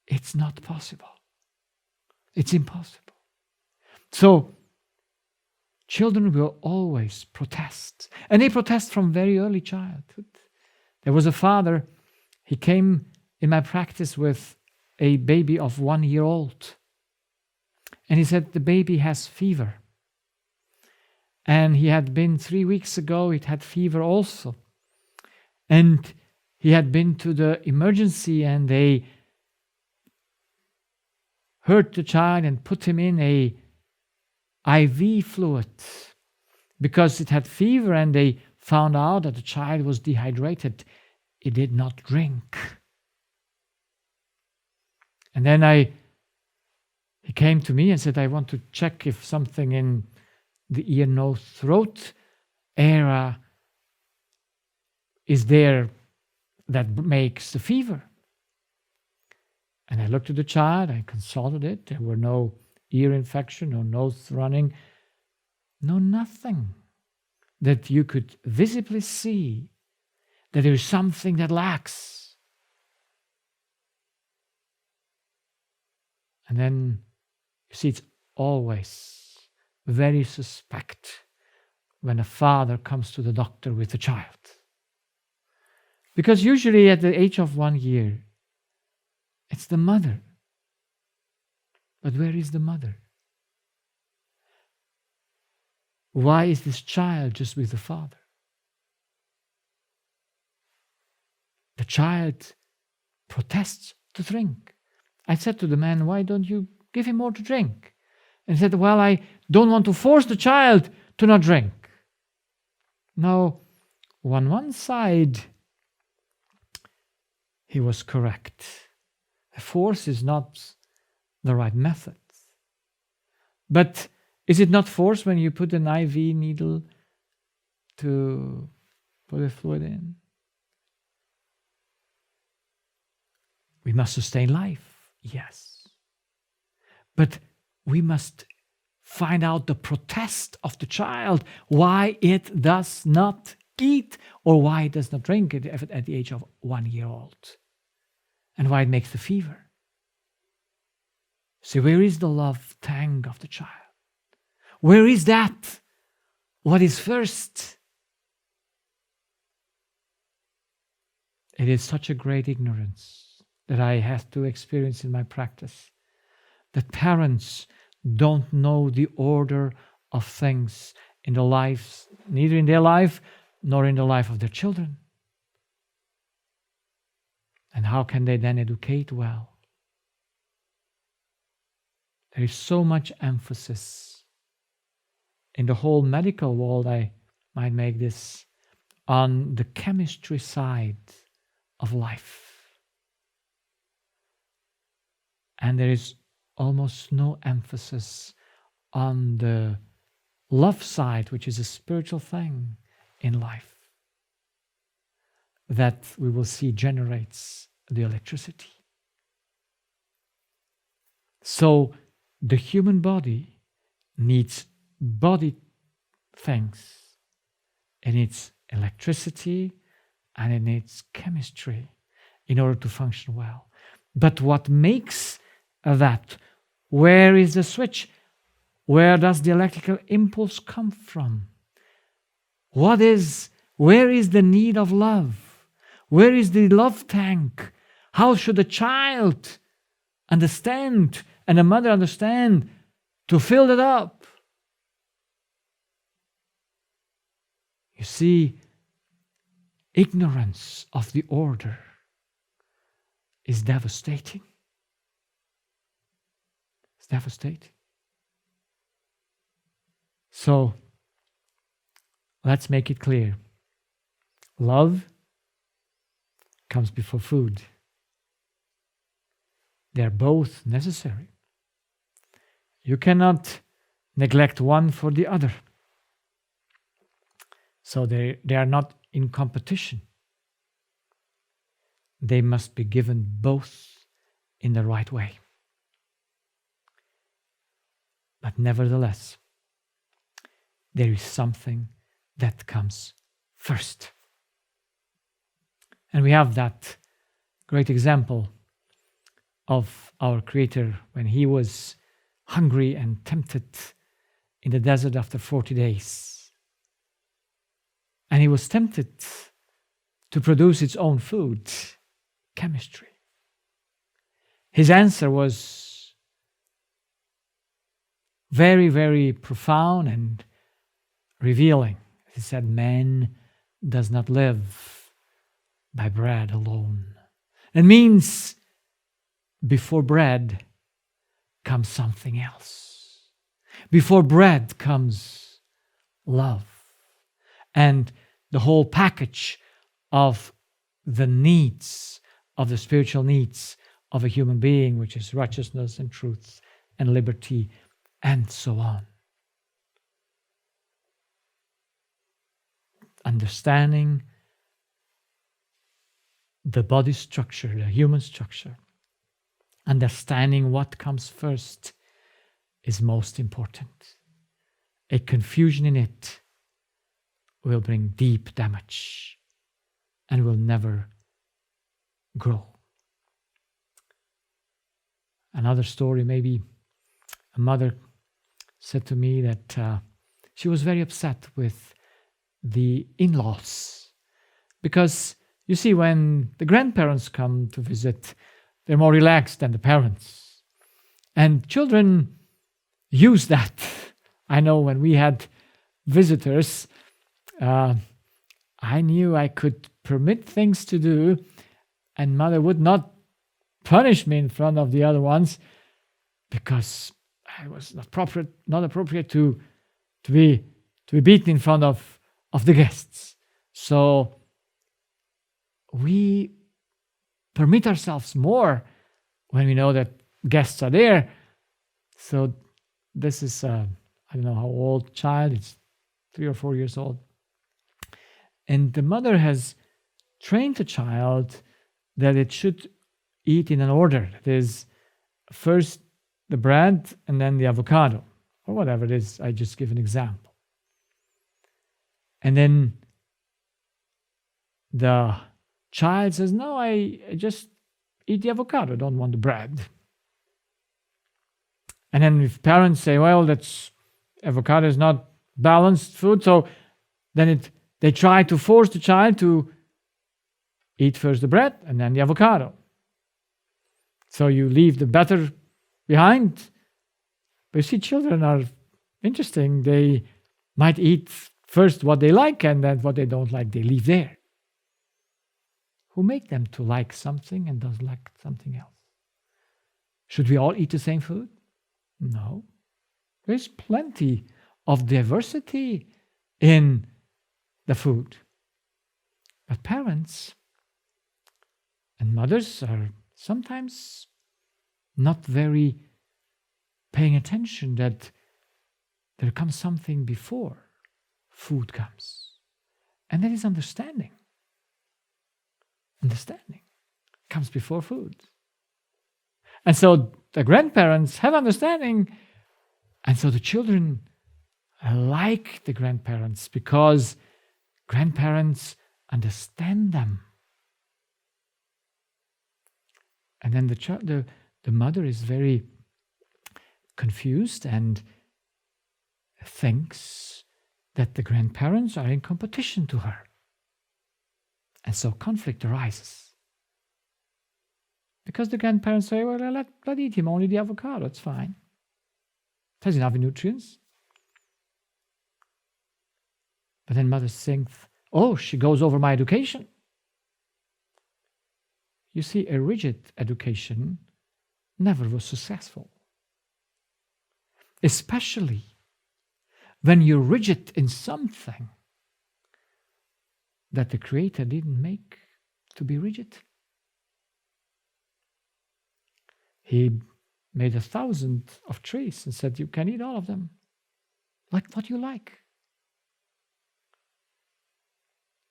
It's not possible. It's impossible. So, children will always protest. And they protest from very early childhood. There was a father, he came in my practice with a baby of 1 year old. And he said the baby has fever. And he had been 3 weeks ago, it had fever also. And he had been to the emergency and they hurt the child and put him in a IV fluid because it had fever, and they found out that the child was dehydrated. He did not drink. And then he came to me and said, I want to check if something in the ear, nose, throat area is there that makes the fever. And I looked at the child, I consulted it. There were no ear infection, no nose running, no nothing that you could visibly see that there is something that lacks. And then, you see, it's always very suspect when a father comes to the doctor with a child. Because usually at the age of 1 year, it's the mother. But where is the mother? Why is this child just with the father? The child protests to drink. I said to the man, why don't you give him more to drink? And he said, well, I don't want to force the child to not drink. Now, on one side, he was correct. Force is not the right method. But is it not force when you put an IV needle to put a fluid in? We must sustain life, yes. But we must find out the protest of the child, why it does not eat or why it does not drink at the age of 1 year old. And why it makes the fever. See, where is the love tank of the child? Where is that? What is first? It is such a great ignorance that I have to experience in my practice. That parents don't know the order of things in the lives, neither in their life nor in the life of their children. And how can they then educate well? There is so much emphasis in the whole medical world, I might make this, on the chemistry side of life. And there is almost no emphasis on the love side, which is a spiritual thing in life, that we will see generates the electricity. So the human body needs body things. It needs electricity and it needs chemistry in order to function well. But what makes that? Where is the switch? Where does the electrical impulse come from? Where is the need of love? Where is the love tank? How should a child understand and a mother understand to fill it up? You see, ignorance of the order is devastating. It's devastating. So, let's make it clear. Love comes before food. They are both necessary. You cannot neglect one for the other. So they are not in competition. They must be given both in the right way. But nevertheless, there is something that comes first. And we have that great example of our Creator when he was hungry and tempted in the desert after 40 days. And he was tempted to produce its own food, chemistry. His answer was very, very profound and revealing. He said, man does not live by bread alone. It means before bread comes something else. Before bread comes love. And the whole package of the needs, of the spiritual needs of a human being, which is righteousness and truth and liberty and so on. Understanding the body structure, the human structure, understanding what comes first is most important. A confusion in it will bring deep damage and will never grow. Another story, maybe a mother said to me that she was very upset with the in-laws. Because, you see, when the grandparents come to visit, they're more relaxed than the parents. And children use that. I know when we had visitors, I knew I could permit things to do, and mother would not punish me in front of the other ones because I was not appropriate to be beaten in front of the guests. So we permit ourselves more when we know that guests are there. So this is I don't know how old child, it's 3 or 4 years old. And the mother has trained the child that it should eat in an order. That is, first the bread and then the avocado, or whatever it is. I just give an example. And then the child says, no, I just eat the avocado, I don't want the bread. And then if parents say, well, that's avocado is not balanced food, so then they try to force the child to eat first the bread and then the avocado. So you leave the better behind. But you see, children are interesting. They might eat first what they like, and then what they don't like, they leave there. Who make them to like something and doesn't like something else? Should we all eat the same food? No. There's plenty of diversity in the food. But parents and mothers are sometimes not very paying attention that there comes something before food comes. And that is understanding. Understanding comes before food. And so the grandparents have understanding, and so the children like the grandparents because grandparents understand them. And then the mother is very confused and thinks that the grandparents are in competition to her. And so conflict arises. Because the grandparents say, well, let eat him only the avocado, it's fine. It has enough nutrients. But then mother thinks, oh, she goes over my education. You see, a rigid education never was successful. Especially when you're rigid in something that the Creator didn't make to be rigid. He made 1,000 of trees and said, you can eat all of them, like what you like.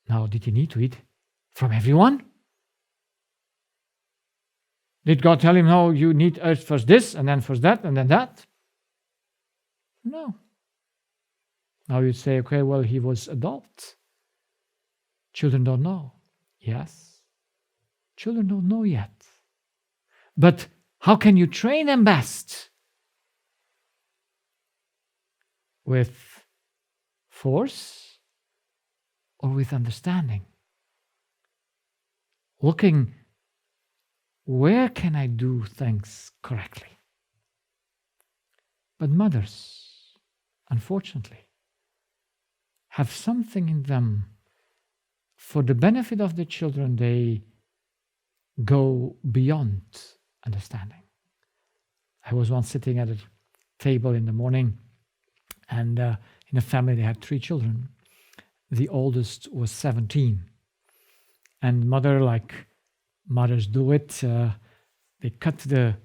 Now, did he need to eat from everyone? Did God tell him, no, you need first this, and then first that, and then that? No. Now you'd say, okay, well, he was adult. Children don't know. Yes. Children don't know yet. But how can you train them best? With force or with understanding? Looking, where can I do things correctly? But mothers, unfortunately, have something in them. For the benefit of the children, they go beyond understanding. I was once sitting at a table in the morning, and in a family they had 3 children. The oldest was 17. And mother, like mothers do it, they cut the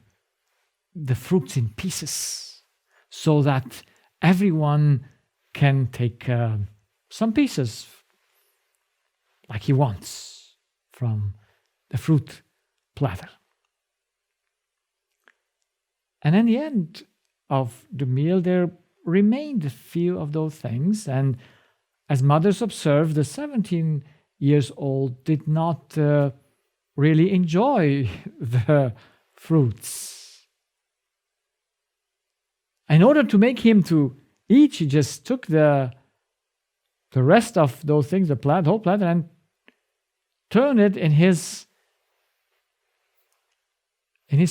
fruits in pieces so that everyone can take some pieces like he wants from the fruit platter. And in the end of the meal, there remained a few of those things. And as mothers observed, the 17 years old did not really enjoy the fruits. In order to make him to eat. She just took the rest of those things, the whole platter, and turned it in his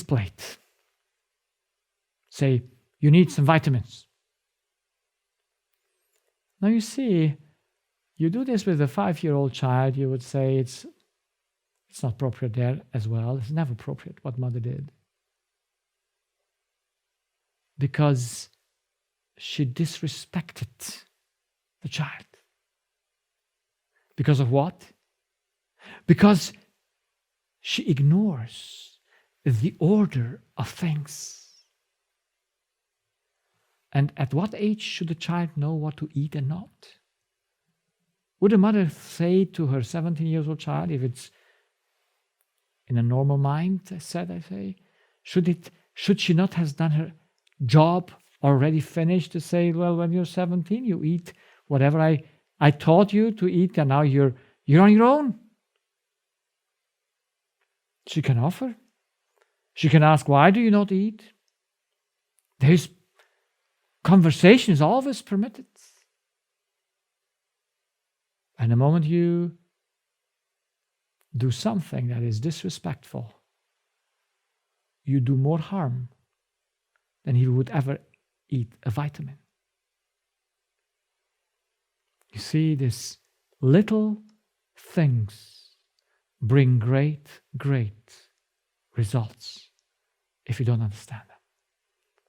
plate. Say, you need some vitamins. Now you see, you do this with a 5-year-old child, you would say it's not appropriate there as well. It's never appropriate what mother did. Because she disrespected the child. Because of what? Because she ignores the order of things. And at what age should a child know what to eat and not? Would a mother say to her 17-year-old child, if it's in a normal mind, should she not have done her job already finished to say, well, when you're 17, you eat whatever I taught you to eat, and now you're on your own? She can offer. She can ask, why do you not eat? There's conversation is always permitted. And the moment you do something that is disrespectful, you do more harm than he would ever eat a vitamin. You see, these little things bring great, great results if you don't understand them.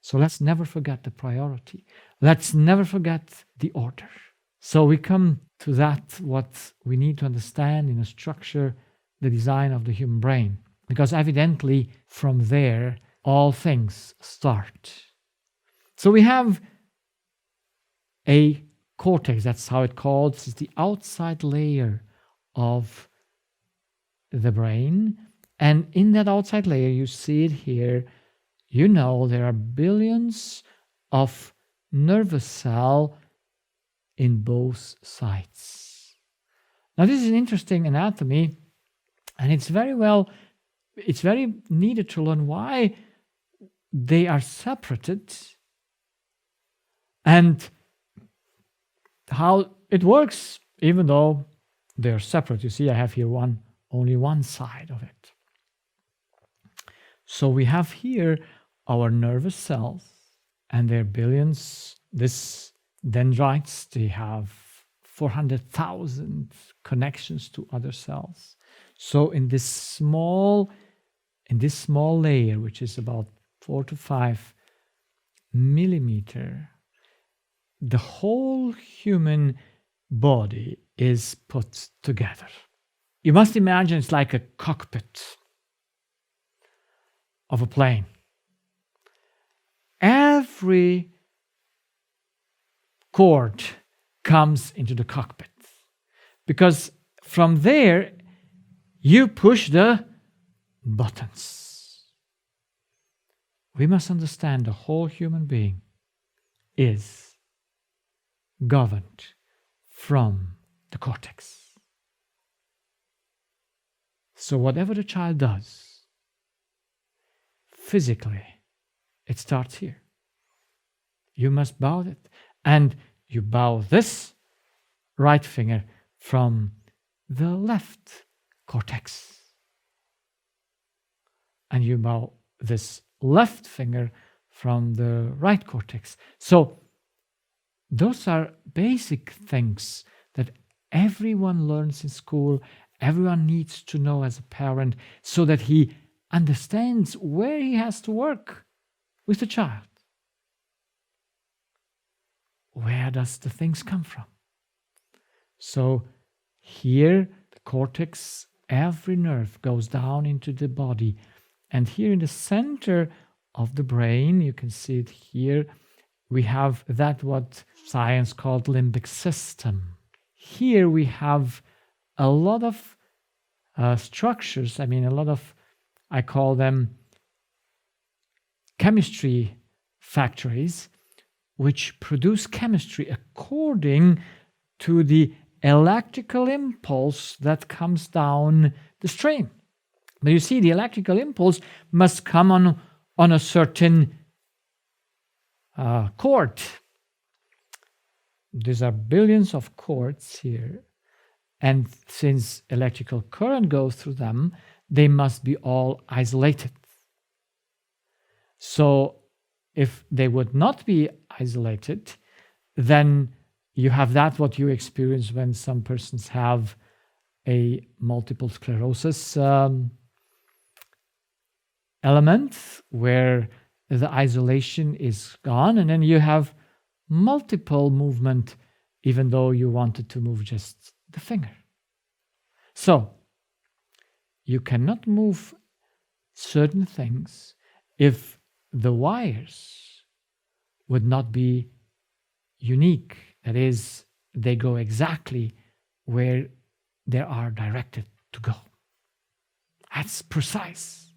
So let's never forget the priority. Let's never forget the order. So we come to that, what we need to understand in a structure, the design of the human brain. Because evidently from there, all things start. So we have a cortex, that's how it's called. It's the outside layer of the brain. And in that outside layer, you see it here, you know there are billions of nervous cells in both sides. Now this is an interesting anatomy, and it's very needed to learn why they are separated and how it works, even though they're separate. You see, I have here only one side of it. So we have here our nervous cells, and there are billions. This dendrites, they have 400,000 connections to other cells. So in this small layer, which is about 4 to 5 millimeter, the whole human body is put together. You must imagine it's like a cockpit of a plane. Every cord comes into the cockpit, because from there you push the buttons. We must understand the whole human being is governed from the cortex. So whatever the child does, physically, it starts here. You must bow it. And you bow this right finger from the left cortex. And you bow this left finger from the right cortex. So those are basic things that everyone learns in school, everyone needs to know as a parent, so that he understands where he has to work with the child. Where does the things come from? So here, the cortex, every nerve goes down into the body. And here in the center of the brain, you can see it here, we have that what science called limbic system. Here we have a lot of structures, I call them chemistry factories, which produce chemistry according to the electrical impulse that comes down the stream. But you see, the electrical impulse must come on a certain cord. these are billions of cords here, and since electrical current goes through them, they must be all isolated. So if they would not be isolated, then you have that what you experience when some persons have a multiple sclerosis element where the isolation is gone, and then you have multiple movement even though you wanted to move just the finger. So you cannot move certain things if the wires would not be unique. That is, they go exactly where they are directed to go. That's precise.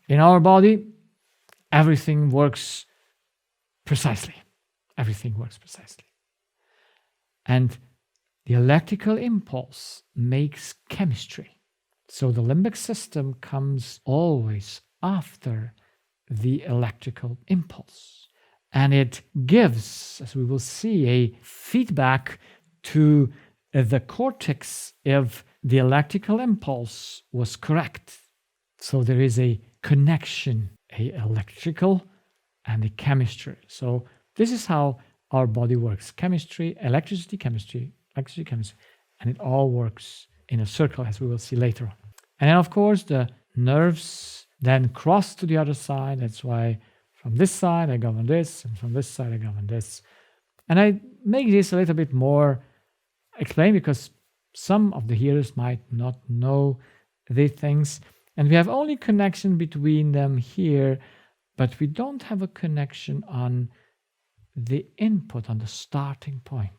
In our body, everything works precisely. Everything works precisely. And the electrical impulse makes chemistry. So the limbic system comes always after the electrical impulse. And it gives, as we will see, a feedback to the cortex if the electrical impulse was correct. So there is a connection, a electrical and a chemistry. So this is how our body works. Chemistry, electricity, chemistry, and it all works in a circle, as we will see later on. And then, of course, the nerves then cross to the other side. That's why from this side I govern this, and from this side I govern this. And I make this a little bit more explained because some of the hearers might not know these things. And we have only connection between them here, but we don't have a connection on the input, on the starting point.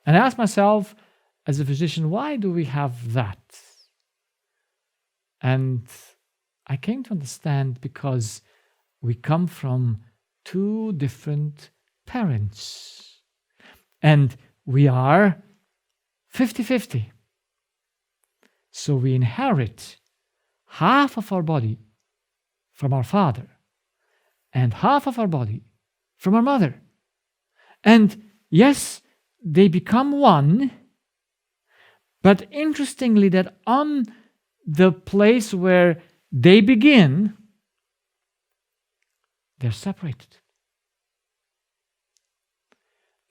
And I ask myself, as a physician, why do we have that? And I came to understand because we come from two different parents. And we are 50-50. So we inherit half of our body from our father and half of our body from our mother. And yes, they become one, but interestingly that on the place where they begin, they're separated.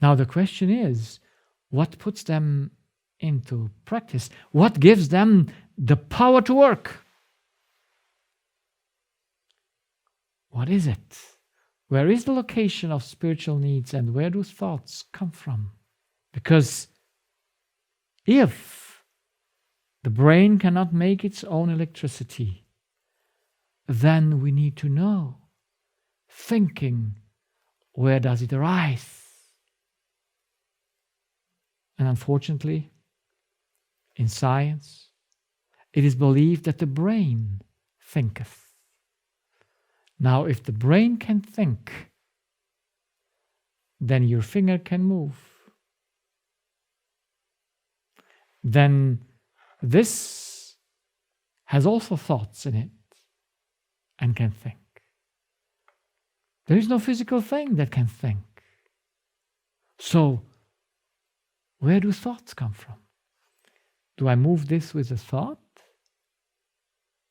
Now the question is, what puts them into practice? What gives them the power to work? What is it? Where is the location of spiritual needs and where do thoughts come from? Because if the brain cannot make its own electricity, then we need to know, thinking, where does it arise? And unfortunately, in science, it is believed that the brain thinketh. Now, if the brain can think, then your finger can move. Then this has also thoughts in it and can think. There is no physical thing that can think. So, where do thoughts come from? Do I move this with a thought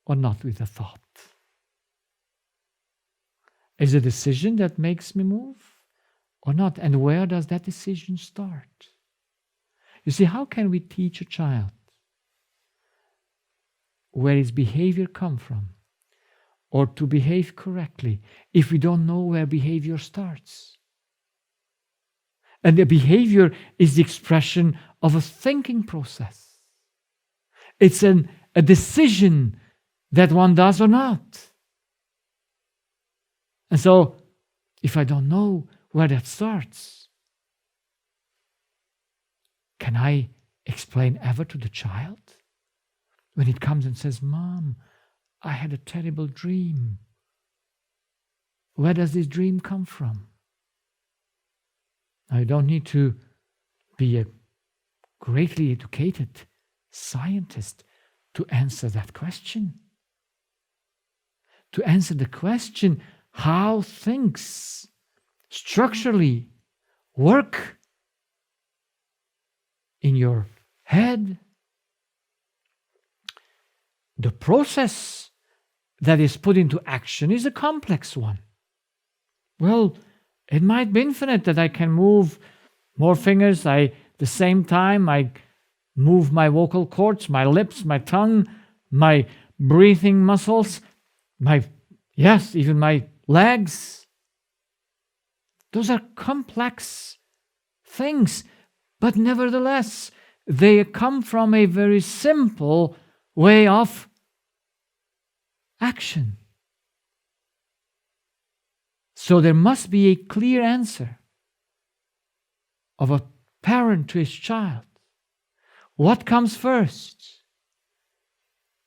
or not with a thought? Is it a decision that makes me move or not? And where does that decision start? You see, how can we teach a child where his behavior comes from or to behave correctly if we don't know where behavior starts? And the behavior is the expression of a thinking process. It's a decision that one does or not. And so, if I don't know where that starts, can I explain ever to the child? When it comes and says, "Mom, I had a terrible dream." Where does this dream come from? Now, you don't need to be a greatly educated scientist to answer that question. To answer the question, how things structurally work in your head. The process that is put into action is a complex one. Well, it might be infinite, that I can move more fingers. The same time I move my vocal cords, my lips, my tongue, my breathing muscles, even my legs. Those are complex things, but nevertheless, they come from a very simple way of action. So there must be a clear answer of a parent to his child. What comes first?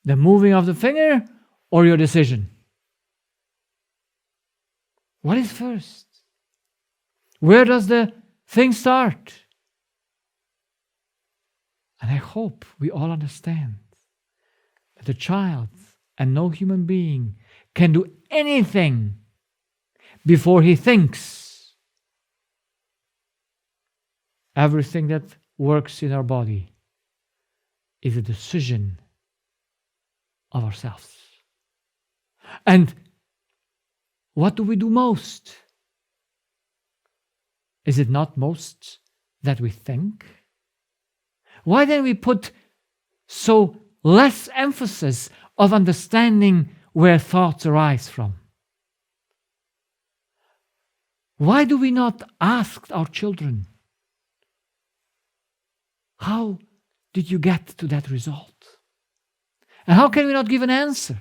The moving of the finger or your decision? What is first? Where does the thing start? And I hope we all understand that the child and no human being can do anything before he thinks. Everything that works in our body is a decision of ourselves. And what do we do most? Is it not most that we think? Why then we put so less emphasis of understanding where thoughts arise from? Why do we not ask our children, how did you get to that result? And how can we not give an answer?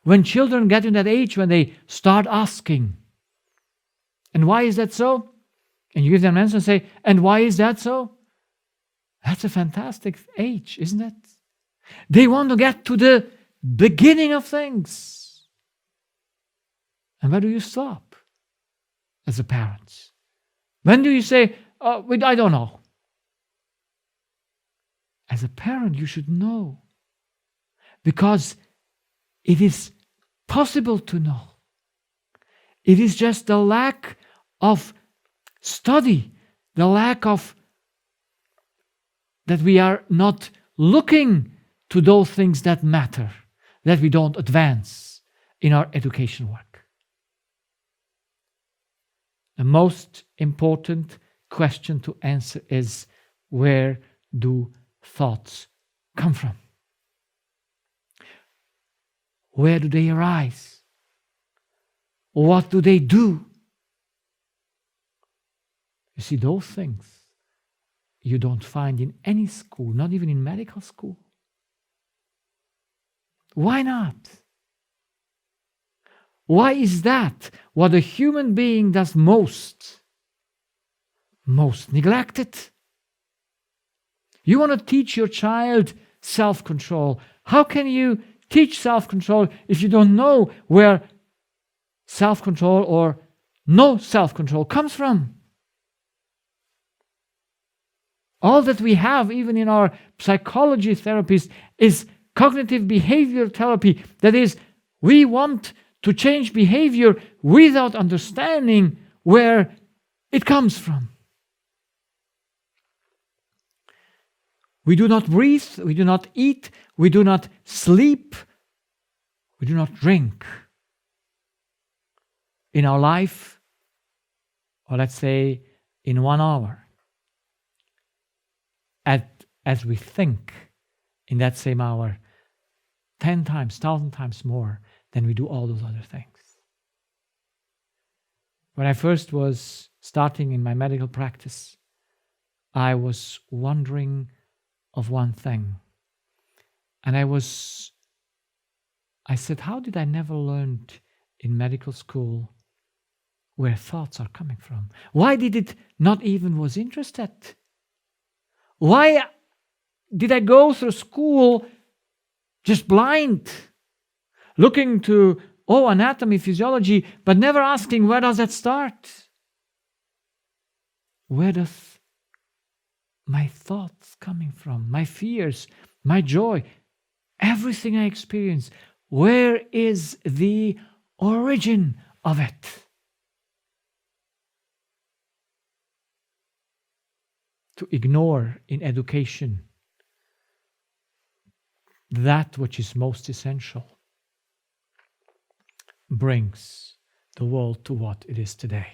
When children get in that age when they start asking, and why is that so? And you give them an answer and say, and why is that so? That's a fantastic age, isn't it? They want to get to the beginning of things. And where do you stop as a parent? When do you say, I don't know? As a parent, you should know. Because it is possible to know. It is just the lack of study, the lack of that we are not looking to those things that matter, that we don't advance in our education work. The most important question to answer is, where do thoughts come from? Where do they arise? What do they do? You see, those things you don't find in any school, not even in medical school. Why not? Why is that what a human being does most neglected? You want to teach your child self-control. How can you teach self-control if you don't know where self-control or no self-control comes from? All that we have, even in our psychology therapies, is cognitive behavior therapy. That is, we want to change behavior without understanding where it comes from. We do not breathe, we do not eat, we do not sleep, we do not drink in our life, or let's say in 1 hour. As we think in that same hour 10 times, 1,000 times more than we do all those other things. When I first was starting in my medical practice, I was wondering of one thing. And I said, how did I never learn in medical school where thoughts are coming from? Why did it not even was interested? Why did I go through school just blind, looking to, anatomy, physiology, but never asking, where does that start? Where does my thoughts coming from? My fears, my joy, everything I experience, where is the origin of it? to ignore in education that which is most essential brings the world to what it is today.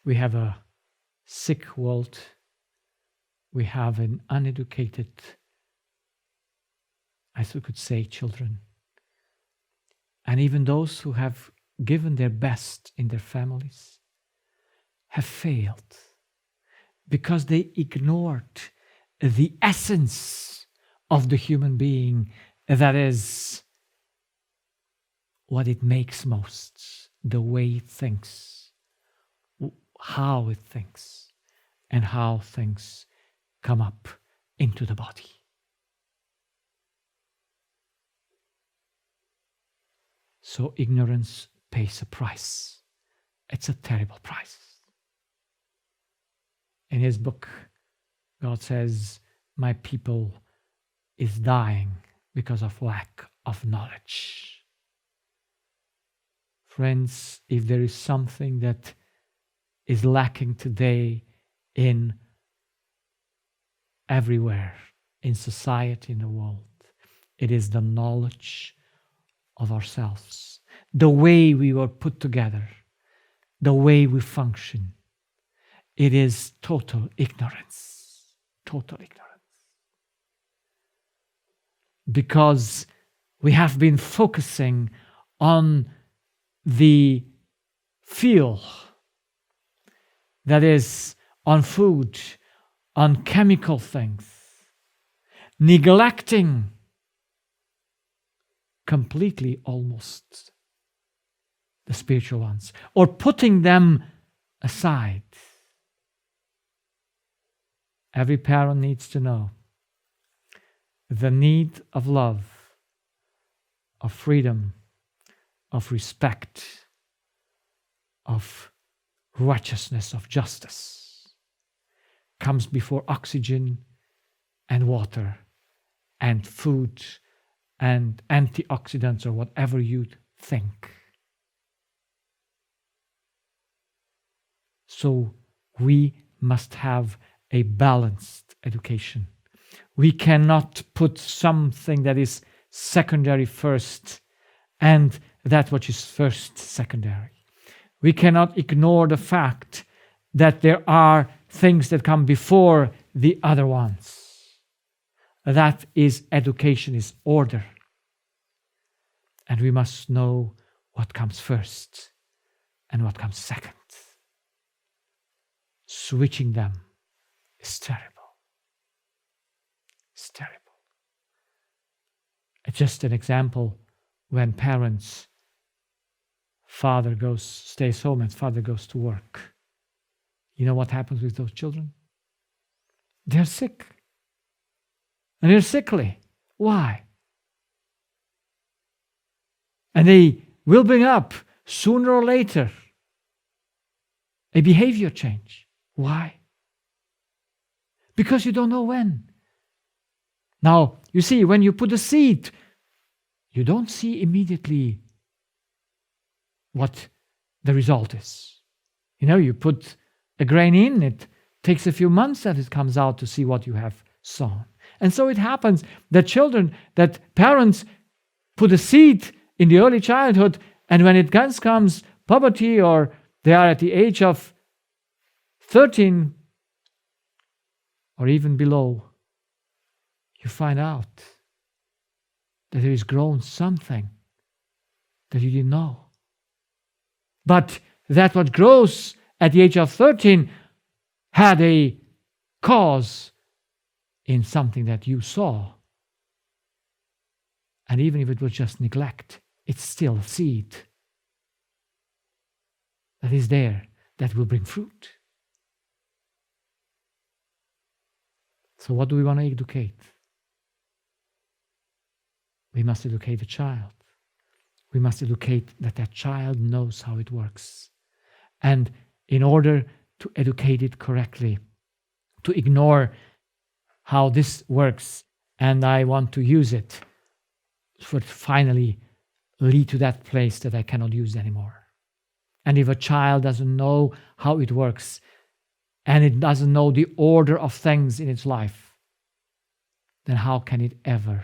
We have a sick world. We have an uneducated, as we could say, children. And even those who have given their best in their families have failed because they ignored the essence of the human being, that is, what it makes most, the way it thinks, how it thinks, and how things come up into the body. So ignorance pays a price. It's a terrible price. In his book, God says, my people is dying because of lack of knowledge. Friends, if there is something that is lacking today in everywhere, in society, in the world, it is the knowledge of ourselves, the way we were put together, the way we function. It is total ignorance. Total ignorance. Because we have been focusing on the feel, that is, on food, on chemical things, neglecting completely almost the spiritual ones, or putting them aside. Every parent needs to know the need of love, of freedom, of respect, of righteousness, of justice comes before oxygen and water and food and antioxidants or whatever you think. So we must have a balanced education. We cannot put something that is secondary first and that which is first secondary. We cannot ignore the fact that there are things that come before the other ones. That is education, is order. And we must know what comes first and what comes second. Switching them is terrible. It's terrible. It's just an example when parents, father stays home and father goes to work. You know what happens with those children? They're sick. And they're sickly. Why? And they will bring up, sooner or later, a behavior change. Why? Because you don't know when. Now, you see, when you put a seed, you don't see immediately what the result is. You know, you put a grain in, it takes a few months that it comes out to see what you have sown. And so it happens that parents put a seed in the early childhood, and when it comes puberty, or they are at the age of 13 or even below, you find out that there is grown something that you didn't know. But that what grows at the age of 13 had a cause in something that you saw. And even if it was just neglect, it's still a seed that is there that will bring fruit. So what do we want to educate? We must educate the child. We must educate that child knows how it works. And in order to educate it correctly, to ignore how this works and I want to use it, would finally lead to that place that I cannot use anymore. And if a child doesn't know how it works, and it doesn't know the order of things in its life, then how can it ever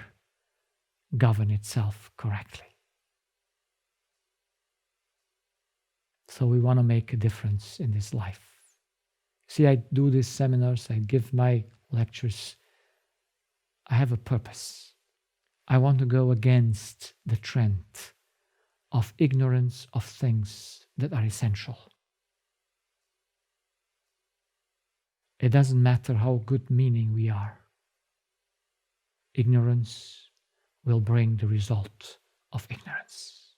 govern itself correctly? So we want to make a difference in this life. See, I do these seminars, I give my lectures. I have a purpose. I want to go against the trend of ignorance of things that are essential. It doesn't matter how good meaning we are. Ignorance will bring the result of ignorance.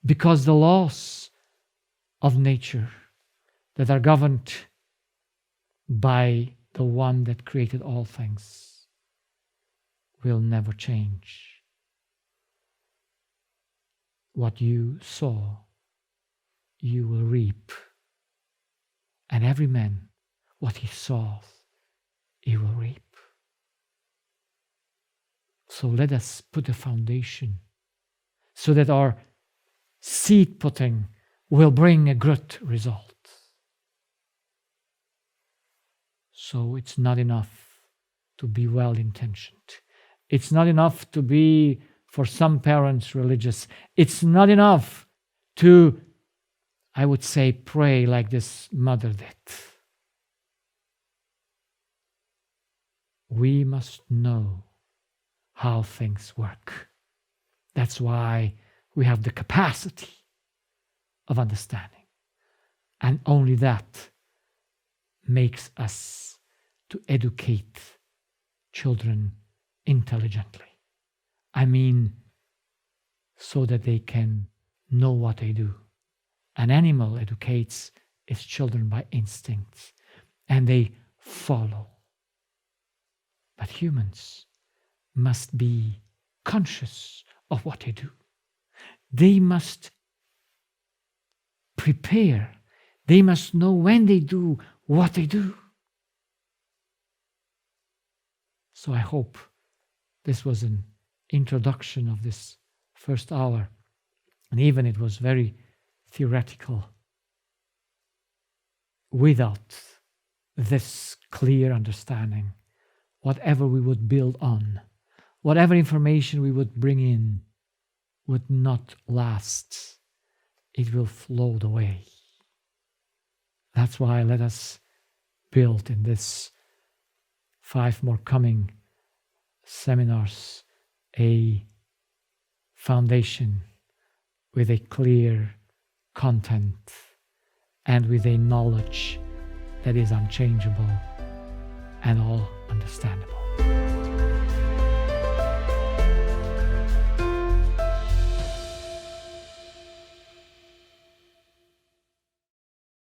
Because the laws of nature that are governed by the one that created all things will never change. What you sow, you will reap. And every man, what he sows, he will reap. So let us put a foundation so that our seed putting will bring a good result. So it's not enough to be well-intentioned. It's not enough to be, for some parents, religious. It's not enough to, I would say, pray like this mother did. We must know how things work. That's why we have the capacity of understanding. And only that makes us to educate children intelligently. I mean, so that they can know what they do. An animal educates its children by instinct, and they follow. But humans must be conscious of what they do. They must prepare. They must know when they do what they do. So I hope this was an introduction of this first hour, and even it was very theoretical. Without this clear understanding, whatever we would build on, whatever information we would bring in, would not last. It will float away. That's why let us build in this 5 more coming seminars a foundation with a clear content and with a knowledge that is unchangeable and all understandable.